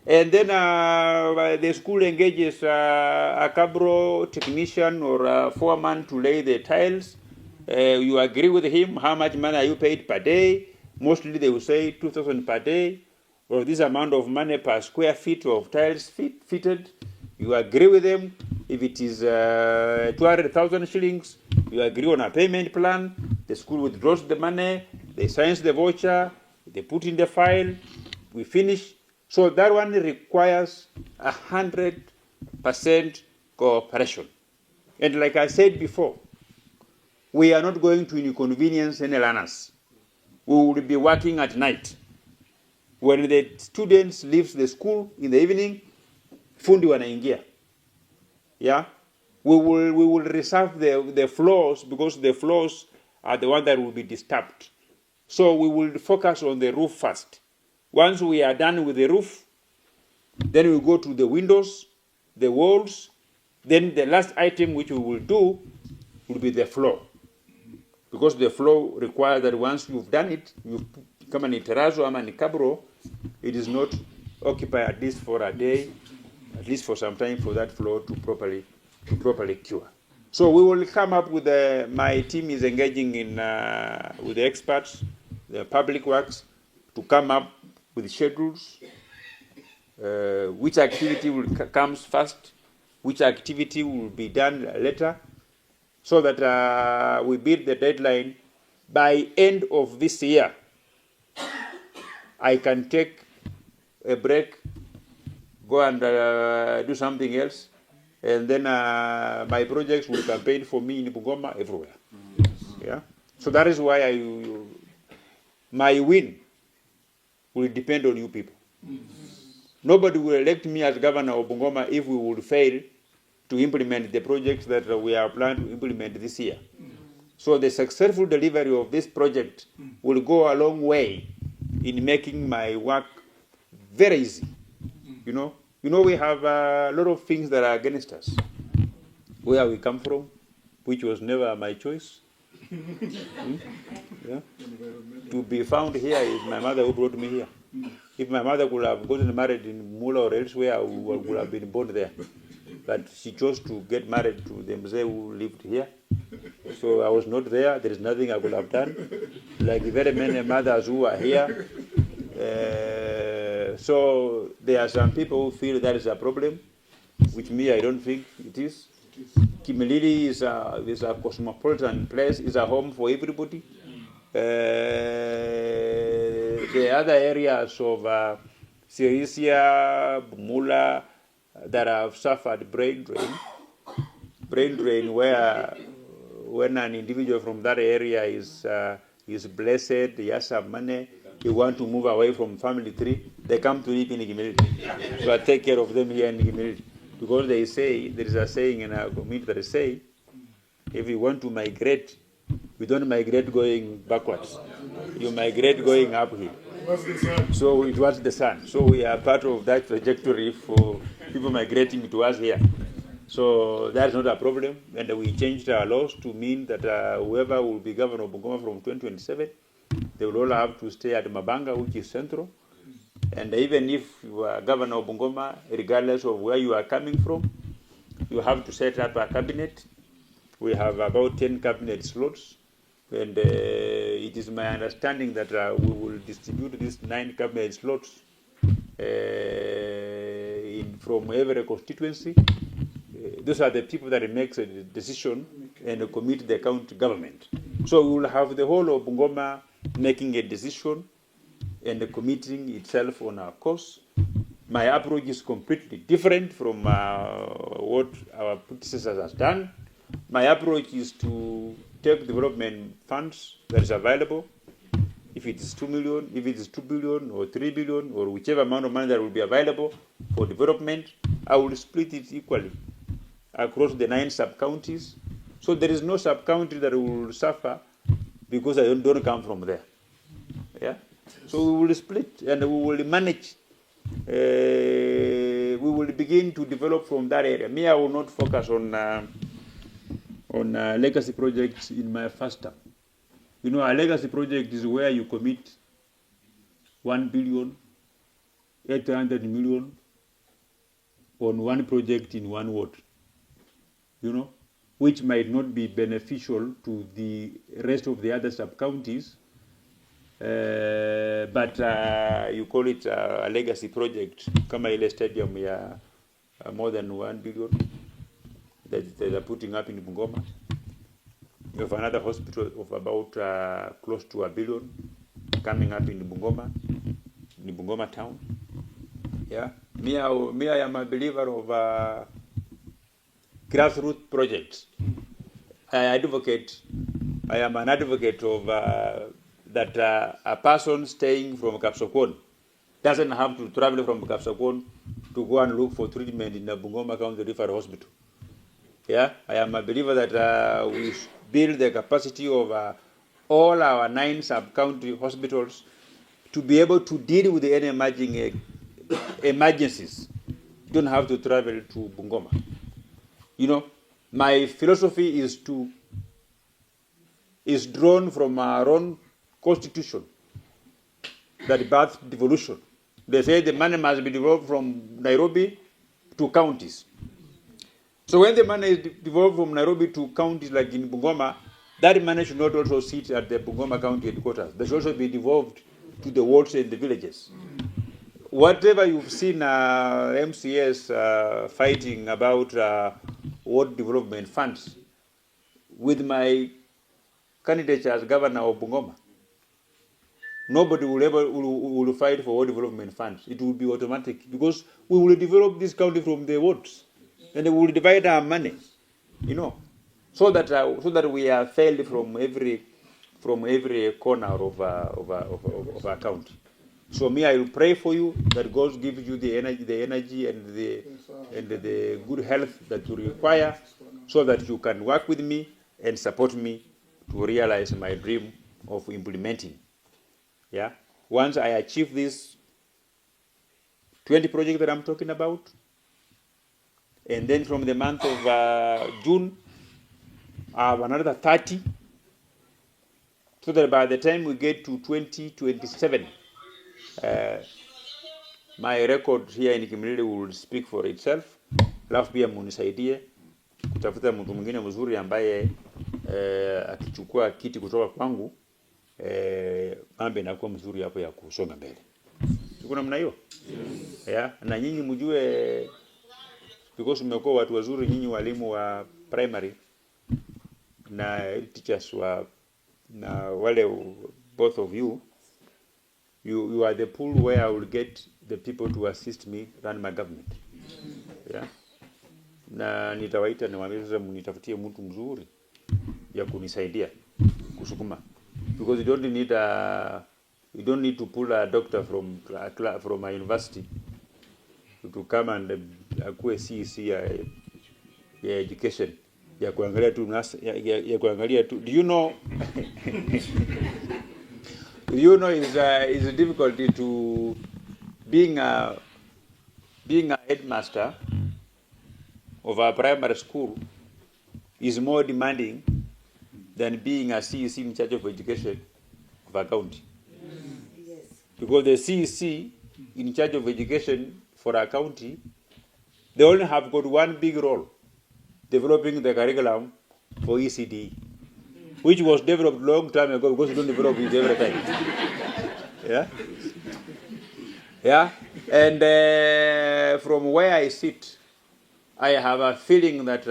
And then the school engages a cabro technician or a foreman to lay the tiles. You agree with him, how much money are you paid per day? Mostly they will say 2,000 per day, or this amount of money per square feet of tiles fitted. You agree with them. If it is 200,000 shillings, you agree on a payment plan. The school withdraws the money, they sign the voucher, they put in the file, we finish. So that one requires 100% cooperation. And like I said before, we are not going to inconvenience any learners. We will be working at night. When the students leave the school in the evening, fundi wanaingia. Yeah? We will reserve the floors because the floors are the ones that will be disturbed. So we will focus on the roof first. Once we are done with the roof, then we go to the windows, the walls, then the last item which we will do will be the floor. Because the floor requires that once you've done it, you come an terrazzo or an cabro, it is not occupied at least for a day, at least for some time for that floor to properly cure. So we will come up with my team is engaging in with the experts, the public works, to come up with schedules, which activity comes first, which activity will be done later, so that we beat the deadline. By end of this year, I can take a break, go and do something else, and then my projects will campaign for me in Bungoma everywhere. Yeah. So that is why my win will depend on you people. Nobody will elect me as governor of Bungoma if we would fail to implement the projects that we are planning to implement this year. So the successful delivery of this project will go a long way in making my work very easy. You know, we have a lot of things that are against us. Where we come from, which was never my choice. Yeah. To be found here is my mother who brought me here. If my mother could have gotten married in Mula or elsewhere, I would have been born there. But she chose to get married to the Mzee who lived here. So I was not there. There is nothing I could have done. Like very many mothers who are here. So there are some people who feel that is a problem, which me, I don't think it is. Kimilili is a cosmopolitan place, is a home for everybody. The other areas of Sirisia, Bumula, that have suffered brain drain where when an individual from that area is blessed, he has some money, he wants to move away from family tree, they come to live in Gimilili. So I take care of them here in Gimilili. Because they say, there is a saying in our community that say, if you want to migrate, we don't migrate going backwards. You migrate going uphill. So it was the sun. So we are part of that trajectory for people migrating to us here. So that's not a problem. And we changed our laws to mean that whoever will be governor of Bungoma from 2027, they will all have to stay at Mabanga, which is central. And even if you are governor of Bungoma, regardless of where you are coming from, you have to set up a cabinet. We have about 10 cabinet slots. And it is my understanding that we will distribute these 9 cabinet slots in from every constituency. Those are the people that makes a decision and commit the county government. So we will have the whole of Bungoma making a decision and committing itself on our course. My approach is completely different from what our predecessors has done. My approach is to take development funds that is available. If it is 2 million, if it is 2 billion or 3 billion or whichever amount of money that will be available for development, I will split it equally across the 9 sub-counties. So there is no sub-county that will suffer because I don't come from there. Yeah? So we will split and we will manage. We will begin to develop from that area. Me, I will not focus on legacy projects in my first term. You know, a legacy project is where you commit 1,800 million on one project in one ward, you know, which might not be beneficial to the rest of the other sub-counties, but you call it a legacy project. Kama ile stadium ya more than 1 billion that they are putting up in Bungoma. You have another hospital of about close to 1 billion coming up in Bungoma town. Yeah, me, I am a believer of grassroots projects. I am an advocate of that a person staying from Kapsokon doesn't have to travel from Kapsokon to go and look for treatment in the Bungoma County Referral Hospital. Yeah, I am a believer that we build the capacity of all our 9 sub-county hospitals to be able to deal with any emerging emergencies. You don't have to travel to Bungoma. You know, my philosophy is drawn from our own constitution that birthed devolution. They say the money must be devolved from Nairobi to counties. So when the money is devolved from Nairobi to counties like in Bungoma, that money should not also sit at the Bungoma County headquarters. They should also be devolved to the wards and the villages. Whatever you've seen MCS fighting about ward development funds, with my candidature as governor of Bungoma, nobody will fight for ward development funds. It will be automatic because we will develop this county from the wards. And we will divide our money, you know, so that we are failed from every corner of our county. So me, I will pray for you that God gives you the energy and the good health that you require, so that you can work with me and support me to realize my dream of implementing. Yeah. Once I achieve this 20 projects that I'm talking about, and then from the month of June, I have another 30, so that by the time we get to 2027, my record here in Kimani will speak for itself. Alafu pia munisaidie kutafuta mtu mwingine mzuri ambaye akichukua kiti kutoka kwangu, mambo yanakuwa mzuri hapo ya kusonga mbele. Tuko namna hiyo? Yeah, na nyinyi mjue, because mmekuwa watu wazuri nyinyi walimu wa primary na teachers na wale, both of you are the pool where I will get the people to assist me run my government. Yeah. Na nitawaita niwaambie sasa mnitafutie mtu mzuri ya kunisaidia kusukuma, because you don't need to pull a doctor from a university to come and akue CEC ya education ya kuangalia tu ya kuangalia tu. Do you know is difficult to being a headmaster of a primary school is more demanding than being a CEC in charge of education of a county. Yes. Because the CEC in charge of education for a county, they only have got one big role, developing the curriculum for ECD, which was developed long time ago, because you don't develop it every time. Yeah? Yeah? And from where I sit, I have a feeling that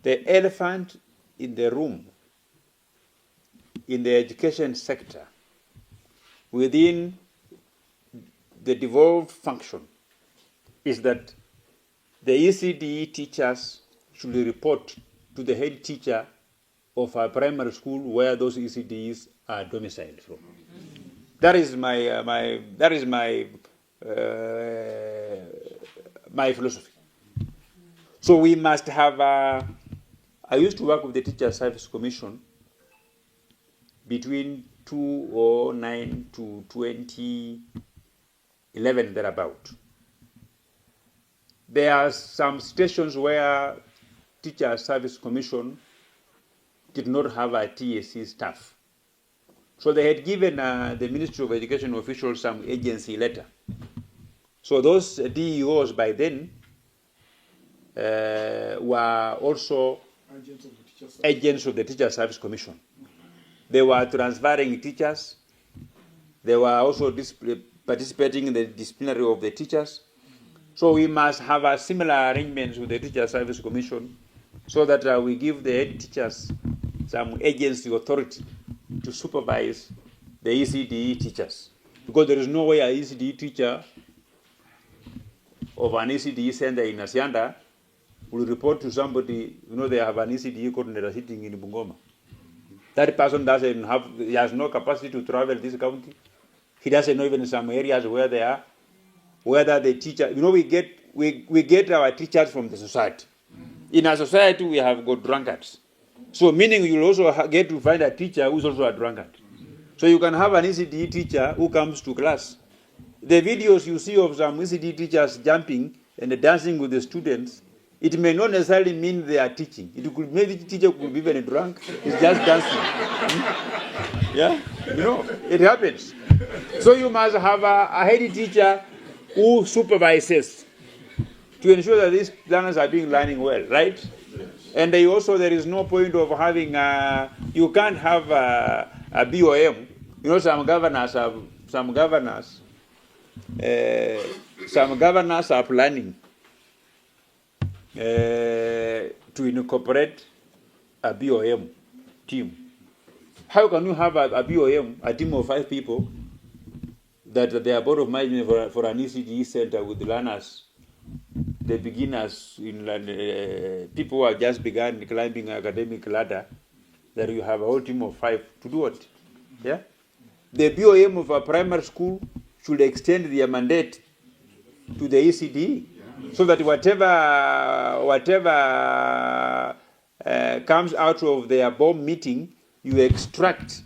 the elephant in the room in the education sector within the devolved function is that the ECDE teachers should report to the head teacher of a primary school where those ECDs are domiciled from. That is my philosophy. So we must have. I used to work with the Teacher Service Commission between 2009 to 2011 thereabout. There are some stations where Teacher Service Commission did not have a TSC staff. So they had given the Ministry of Education officials some agency letter. So those DEOs by then were also agents of the Teacher Service Commission. They were transferring teachers. They were also participating in the disciplinary of the teachers. So we must have a similar arrangements with the Teacher Service Commission so that we give the head teachers some agency authority to supervise the ECDE teachers. Because there is no way an ECDE teacher of an ECDE center in Asianda will report to somebody, they have an ECDE coordinator sitting in Bungoma. That person he has no capacity to travel this county. He doesn't know even some areas where they are, whether the teacher, we get our teachers from the society. In our society, we have got drunkards. So meaning you'll also get to find a teacher who's also a drunkard. So you can have an ECDE teacher who comes to class. The videos you see of some ECDE teachers jumping and dancing with the students, it may not necessarily mean they are teaching. It could maybe the teacher could be even drunk. He's just dancing. Yeah, it happens. So you must have a head teacher who supervises to ensure that these learners are learning well, right? And also there is no point of having you can't have a BOM. Some governors are planning to incorporate a BOM team. How can you have a BOM, a team of 5 people, that they are board of management for an ECDE center with learners, the beginners, people who have just begun climbing academic ladder, that you have a whole team of 5 to do what? Yeah? The BOM of a primary school should extend their mandate to the ECDE, so that whatever comes out of their BOM meeting, you extract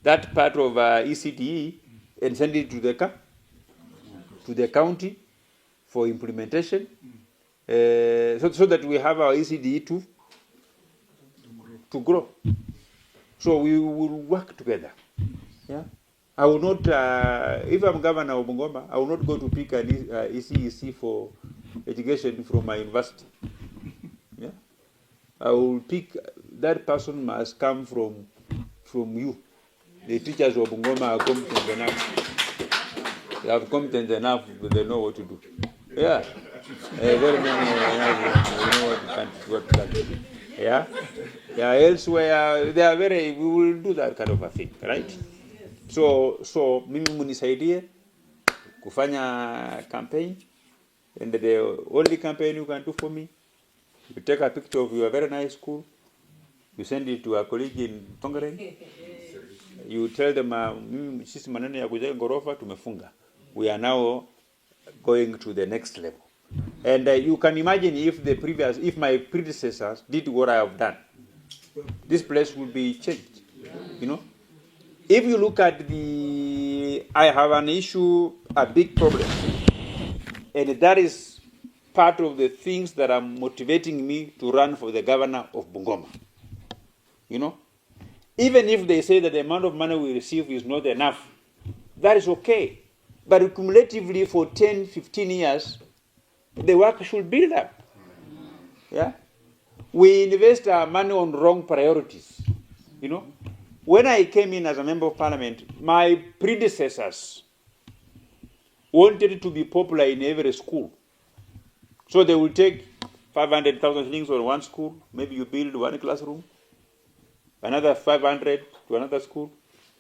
that part of ECDE and send it to the county for implementation, so that we have our ECDE to grow. So we will work together. Yeah, I will not. If I'm governor of Bungoma, I will not go to pick an ECEC for education from my university. Yeah, I will pick that person must come from you. The teachers of Bungoma are competent enough. They are competent enough, but they know what to do. Yeah, very many what to do. Yeah, elsewhere they are very. We will do that kind of a thing, right? So mimi munisaidie kufanya campaign, and the only campaign you can do for me, you take a picture of your very nice school, you send it to a colleague in Tongaren, you tell them sisi maneno ya kujenga ghorofa tumefunga, we are now going to the next level. And you can imagine if my predecessors did what I have done, this place will be changed. If you look at I have an issue, a big problem, and that is part of the things that are motivating me to run for the governor of Bungoma. Even if they say that the amount of money we receive is not enough, that is okay. But cumulatively for 10, 15 years, the work should build up. Yeah? We invest our money on wrong priorities. when I came in as a member of parliament, my predecessors wanted to be popular in every school. So they will take 500,000 shillings on one school, maybe you build one classroom, another 500 to another school,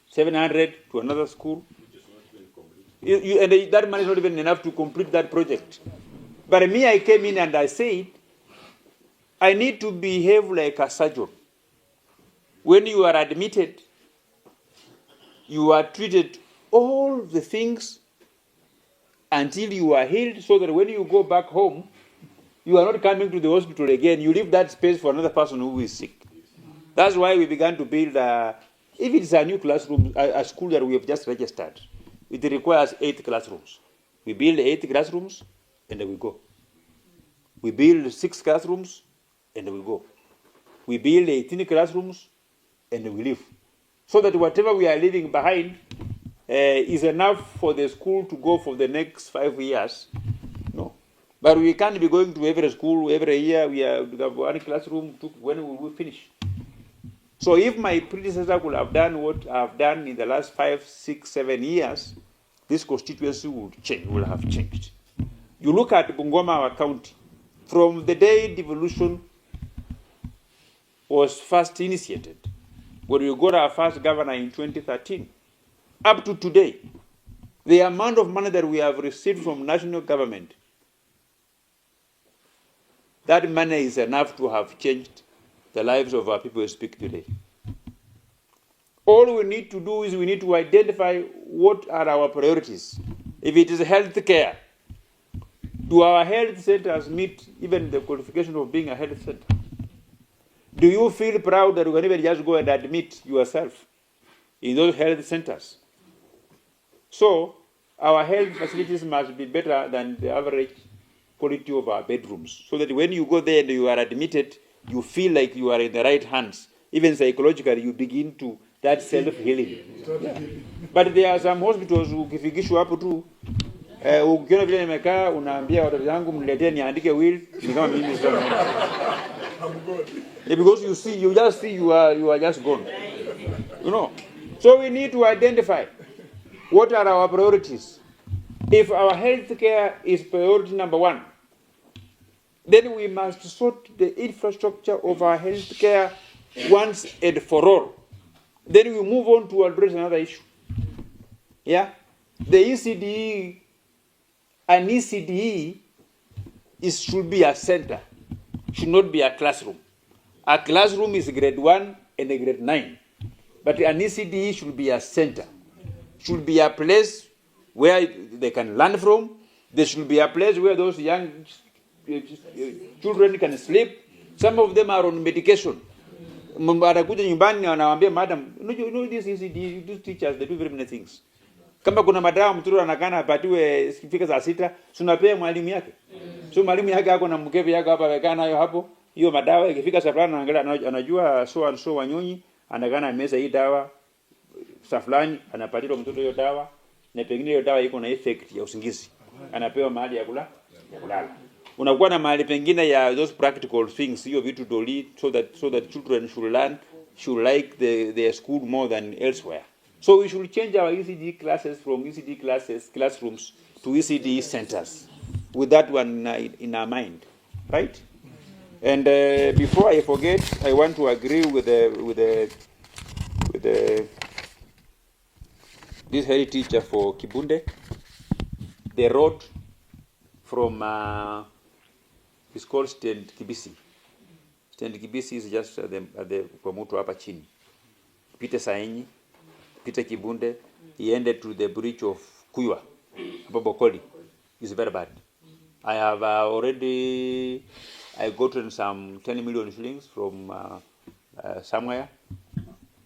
700 to another school. And that money is not even enough to complete that project. But me, I came in and I said, I need to behave like a surgeon. When you are admitted, you are treated all the things until you are healed, so that when you go back home, you are not coming to the hospital again. You leave that space for another person who is sick. That's why we began to build, if it's a new classroom, a school that we have just registered, it requires 8 classrooms. We build 8 classrooms, and then we go. We build 6 classrooms, and then we go. We build 18 classrooms, and then we leave. So that whatever we are leaving behind is enough for the school to go for the next 5 years. No. But we can't be going to every school every year. We have one classroom. When will we finish? So if my predecessor could have done what I've done in the last 5, 6, 7 years, this constituency will have changed. You look at Bungoma, our county, from the day devolution was first initiated, when we got our first governor in 2013, up to today, the amount of money that we have received from national government, that money is enough to have changed the lives of our people who speak today. All we need to do is we need to identify what are our priorities. If it is health care, do our health centers meet even the qualification of being a health center? Do you feel proud that you can even just go and admit yourself in those health centers? So our health facilities must be better than the average quality of our bedrooms, so that when you go there and you are admitted, you feel like you are in the right hands. Even psychologically, you begin to that self-healing. Yeah. But there are some hospitals ukifikishwa hapo tu ukiona vile nimekaa unaambia watoto wangu mniletee niandike will ni kama mimi sasa. Because you just see you are just gone. You know. So we need to identify what are our priorities. If our health care is priority number 1, then we must sort the infrastructure of our health care once and for all. Then we move on to address another issue. Yeah? The ECDE, an ECDE should be a center, should not be a classroom. A classroom is grade 1 and a grade 9. But an ECDE should be a center, should be a place where they can learn from. There should be a place where those young children can sleep. Some of them are on medication. Anakuja nyumbani na anawaambia madam, you know this ECD, these teachers, they do very many things. Kama kuna madawa mtoto anakana apatiwe fika saa 6, tunapea mwalimu yake. So mwalimu yake ako na mkevi yake hapa amekaa nayo hapo. Hiyo madawa ikifika saa fulani anaangalia anajua so and so Wanyonyi anakana meza hii dawa saa fulani anapatiwa mtoto hiyo dawa na pengine hiyo dawa iko na effect ya usingizi. Anapewa mahali ya kulala. Unakuwa na mahali pengine ya those practical things, hiyo vitu doli, so that children should like their school more than elsewhere. So we should change our ECD classes from ECD classrooms to ECD centers with that one in our mind, right? And before I forget, I want to agree with this head teacher for Kibunde. The road from it's called Stand Kibisi. Stand Kibisi is just at the kwa mtu hapa chini. Pite Saenyi, pite Kibunde, he ended to the bridge of Kuywa, Bobokoli. It's very bad. I have I gotten some 10 million shillings from somewhere.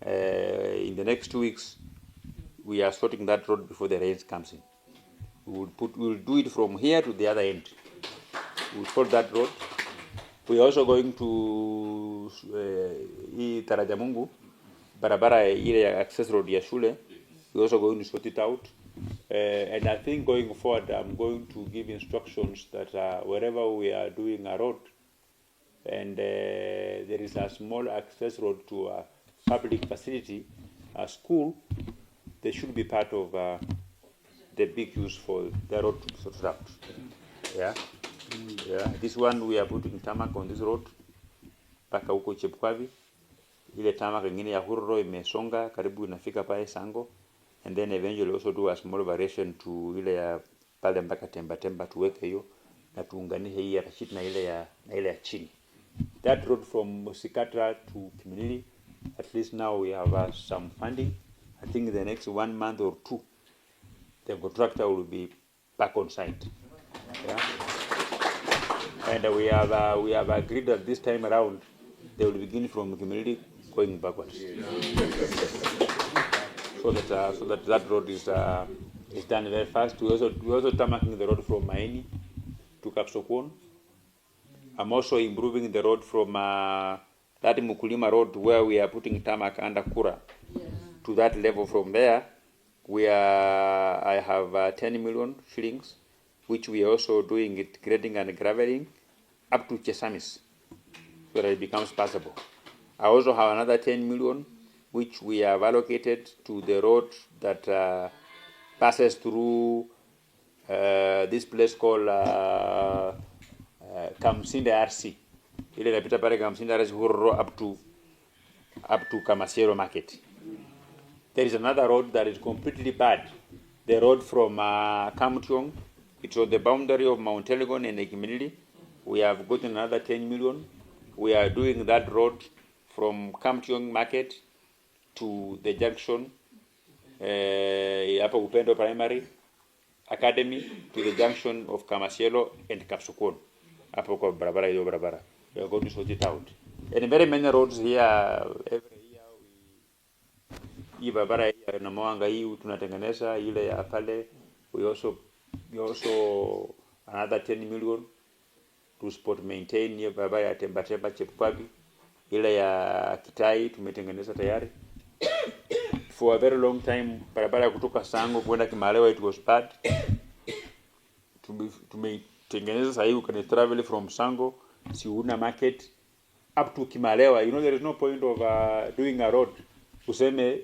In the next 2 weeks, we are sorting that road before the rain comes in. We will do it from here to the other end. We will sort that road. We are also going to Tarajamungu, barabara ile access road ya shule. We are also going to sort it out. And I think going forward, I'm going to give instructions that wherever we are doing a road, and there is a small access road to a public facility, a school, they should be part of the big use for the road to be sorted out. Yeah, yeah. This one we are putting tarmac on this road mpaka huko Chepkwavi. Ile tarmac ingine ya Hurro imesonga karibu inafika pale Sango, and then eventually also do a small variation to ile ya pale mpaka Temba tuweke hiyo na tuunganishe hii ya Rashid na ile ya chini. That road from Sikatra to Kimani, at least now we have some funding. I think in the next 1 month or 2, the contractor will be back on site. Yeah? And we have agreed that this time around they will begin from Kimani going backwards. So that road is done very fast. We also tarmacking the road from Maini to Kapsokon. I'm also improving the road from that Mukulima road where we are putting tarmac under Kura to that level. From there, I have 10 million shillings, which we are also doing it grading and graveling up to Chesamis, so that it becomes passable. I also have another 10 million, which we have allocated to the road that passes through this place called Kamsinda RC. Ile inapita pale Kamsinda RC Hurro up to Kamasiero Market. There is another road that is completely bad. The road from Kamutiong, it's on the boundary of Mount Elgon and Ekimilili. We have gotten another 10 million. We are doing that road from Kamutiong Market to the junction, Upper Upendo Primary Academy, to the junction of Kamasielo and Kapsukon. Hapo kwa barabara hiyo barabara. We are going to sort it out. And very many roads here, every year hii barabara ya Natembeya hii tunatengeneza ile ya pale. We also another 10 million to spot maintain hiyo barabara ya Temba Chepkwavi. Ile ya Kitai tumetengeneza tayari. For a very long time barabara kutoka Sango kwenda Kimalewa it was bad. Tumetengeneza sasa hivi you can travel from Sango Siuna Market up to Kimalewa. You know there is no point of doing a road useme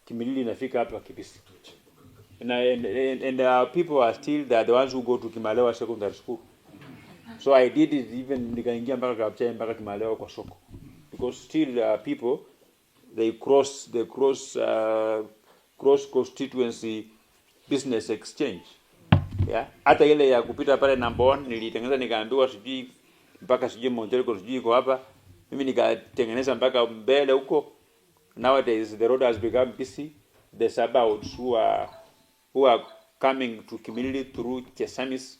Kimilili inafika hapa Kibisi. And people are still the ones who go to Kimalewa secondary school. So I did it even nikaingia mpaka Kapchai mpaka Kimalewa kwa soko. Because still people they cross constituency business exchange. Yeah, hata ile ya kupita pale number 1 nilitengeneza nikaambiwa sijui mpaka sijui Montelco sijui iko hapa. Mimi nikatengeneza mpaka mbele huko. Nowadays the road has become busy. The suburbs who are coming to Kimilili through Chesamis,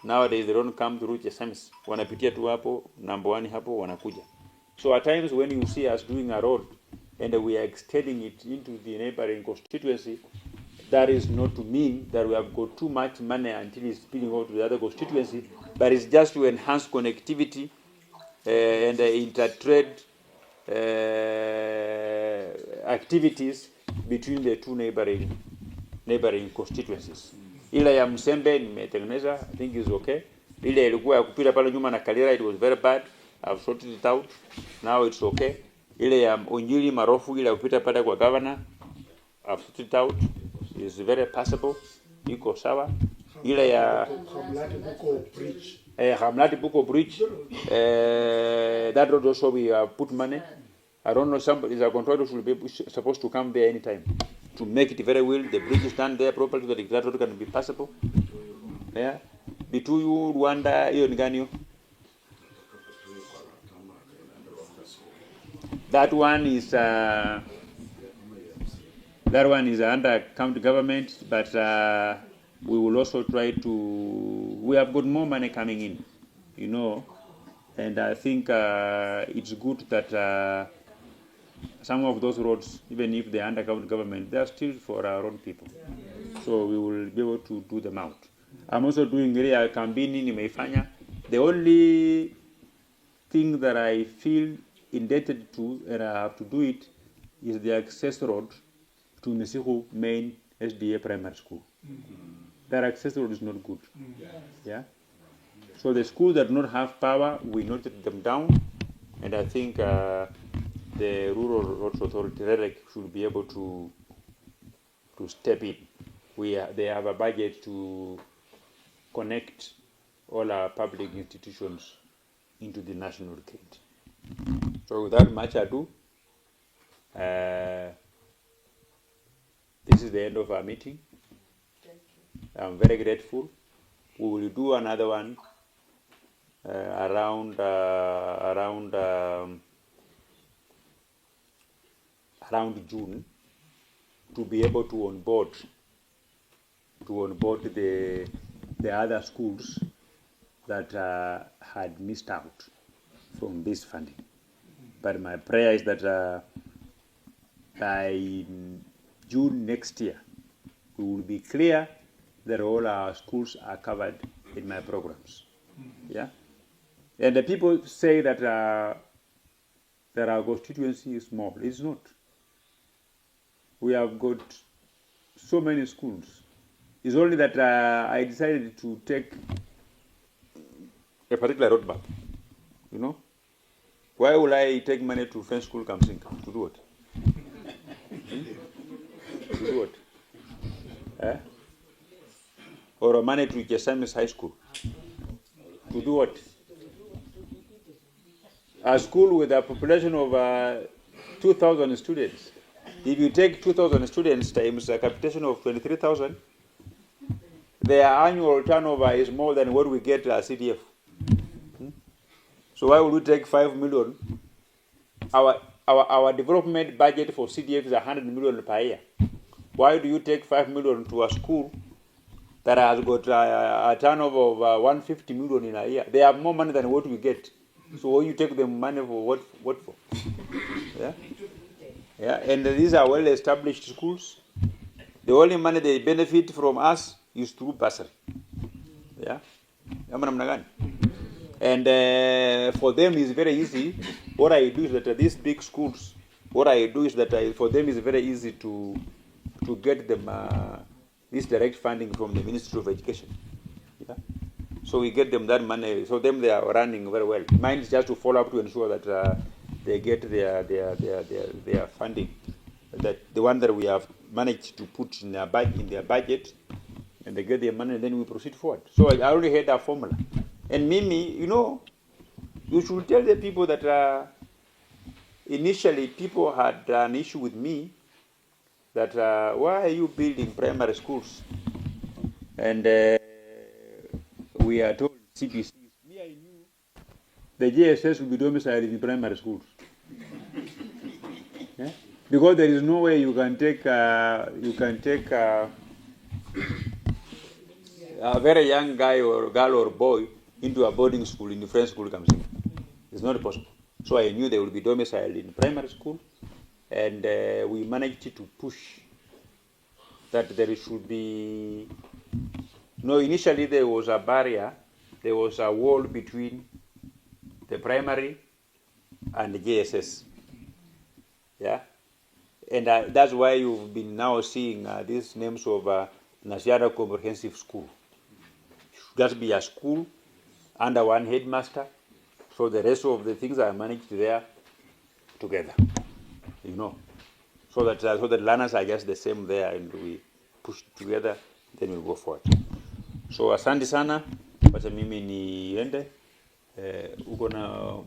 nowadays they don't come through Chesamis. Wanapitia tu hapo number 1 hapo wanakuja. So at times when you see us doing a road and we are extending it into the neighboring constituency, that is not to mean that we have got too much money until it's spilling out to the other constituency, but it's just to enhance connectivity and inter-trade activities between the two neighboring constituencies. Ile ya Msembe nimetengeneza, I think is okay. Ile ilikuwa ya kupita pale nyuma na Kalira, it was very bad. I've sorted it out. Now it's okay. Ile ya Onjili Marofu ile kupita pale kwa governor, I've sorted it out. It's very passable. Iko sawa. Ile ya Hamlati Buko Bridge. That road also we put money. I don't know, somebody is a contractor should be supposed to come there anytime to make it very well. The bridge is done there properly so that road can be passable. Yeah. Bituyu Rwanda hiyo ni gani hiyo? That one is under county government, but we will also try to. We have got more money coming in, you know, and I think it's good that some of those roads, even if they are under county government, they are still for our own people. So we will be able to do them out. I'm also doing area Kambini nimeifanya. The only thing that I feel indebted to, and I have to do it, is the access road to Nisihu main SDA primary school. That access road is not good. Yeah. So the schools that do not have power, we noted them down, and I think the Rural Roads Authority, REREC, should be able to step in. They have a budget to connect all our public institutions into the national grid. So without much ado, this is the end of our meeting. I'm very grateful. We will do another one around June to be able to onboard the other schools that had missed out from this funding. But my prayer is that by June next year, we will be clear that all our schools are covered in my programs. Yeah? And the people say that our constituency is small. It's not. We have got so many schools. It's only that I decided to take a particular roadmap. You know? Why will I take money to French school Kamsing? To do what? To do what? Eh? Or money to Chesamis High School? To do what? A school with a population of 2,000 students. If you take 2,000 students times a capitation of 23,000, their annual turnover is more than what we get at CDF. So why would we take 5 million? Our development budget for CDF is 100 million per year. Why do you take 5 million to a school that has got a turnover of 150 million in a year? They have more money than what we get. So why you take the money for what for? Yeah? Yeah, and these are well-established schools. The only money they benefit from us is through bursary. Yeah? And for them it's very easy. What I do is that these big schools, for them it's very easy to get them this direct funding from the Ministry of Education. Yeah? So we get them that money. So they are running very well. Mine is just to follow up to ensure that they get their funding, that the one that we have managed to put in their budget, and they get their money, and then we proceed forward. So I already had that formula. And Mimi, you should tell the people that initially people had an issue with me that why are you building primary schools? And we are told CBC. Me, I knew the JSS will be domiciled in primary schools. Yeah? Because there is no way you can take a very young guy or girl or boy into a boarding school in the French school comes in. It's not possible. So I knew they would be domiciled in primary school, and we managed to push that there should be. No, initially there was a barrier, there was a wall between the primary and the JSS. Yeah? And that's why you've been now seeing these names of National Comprehensive School. It should just be a school under one headmaster, so the rest of the things are managed there together. So that learners are just the same there, and we push it together, then we'll go forward. So asante sana, wacha mimi niende. Uko na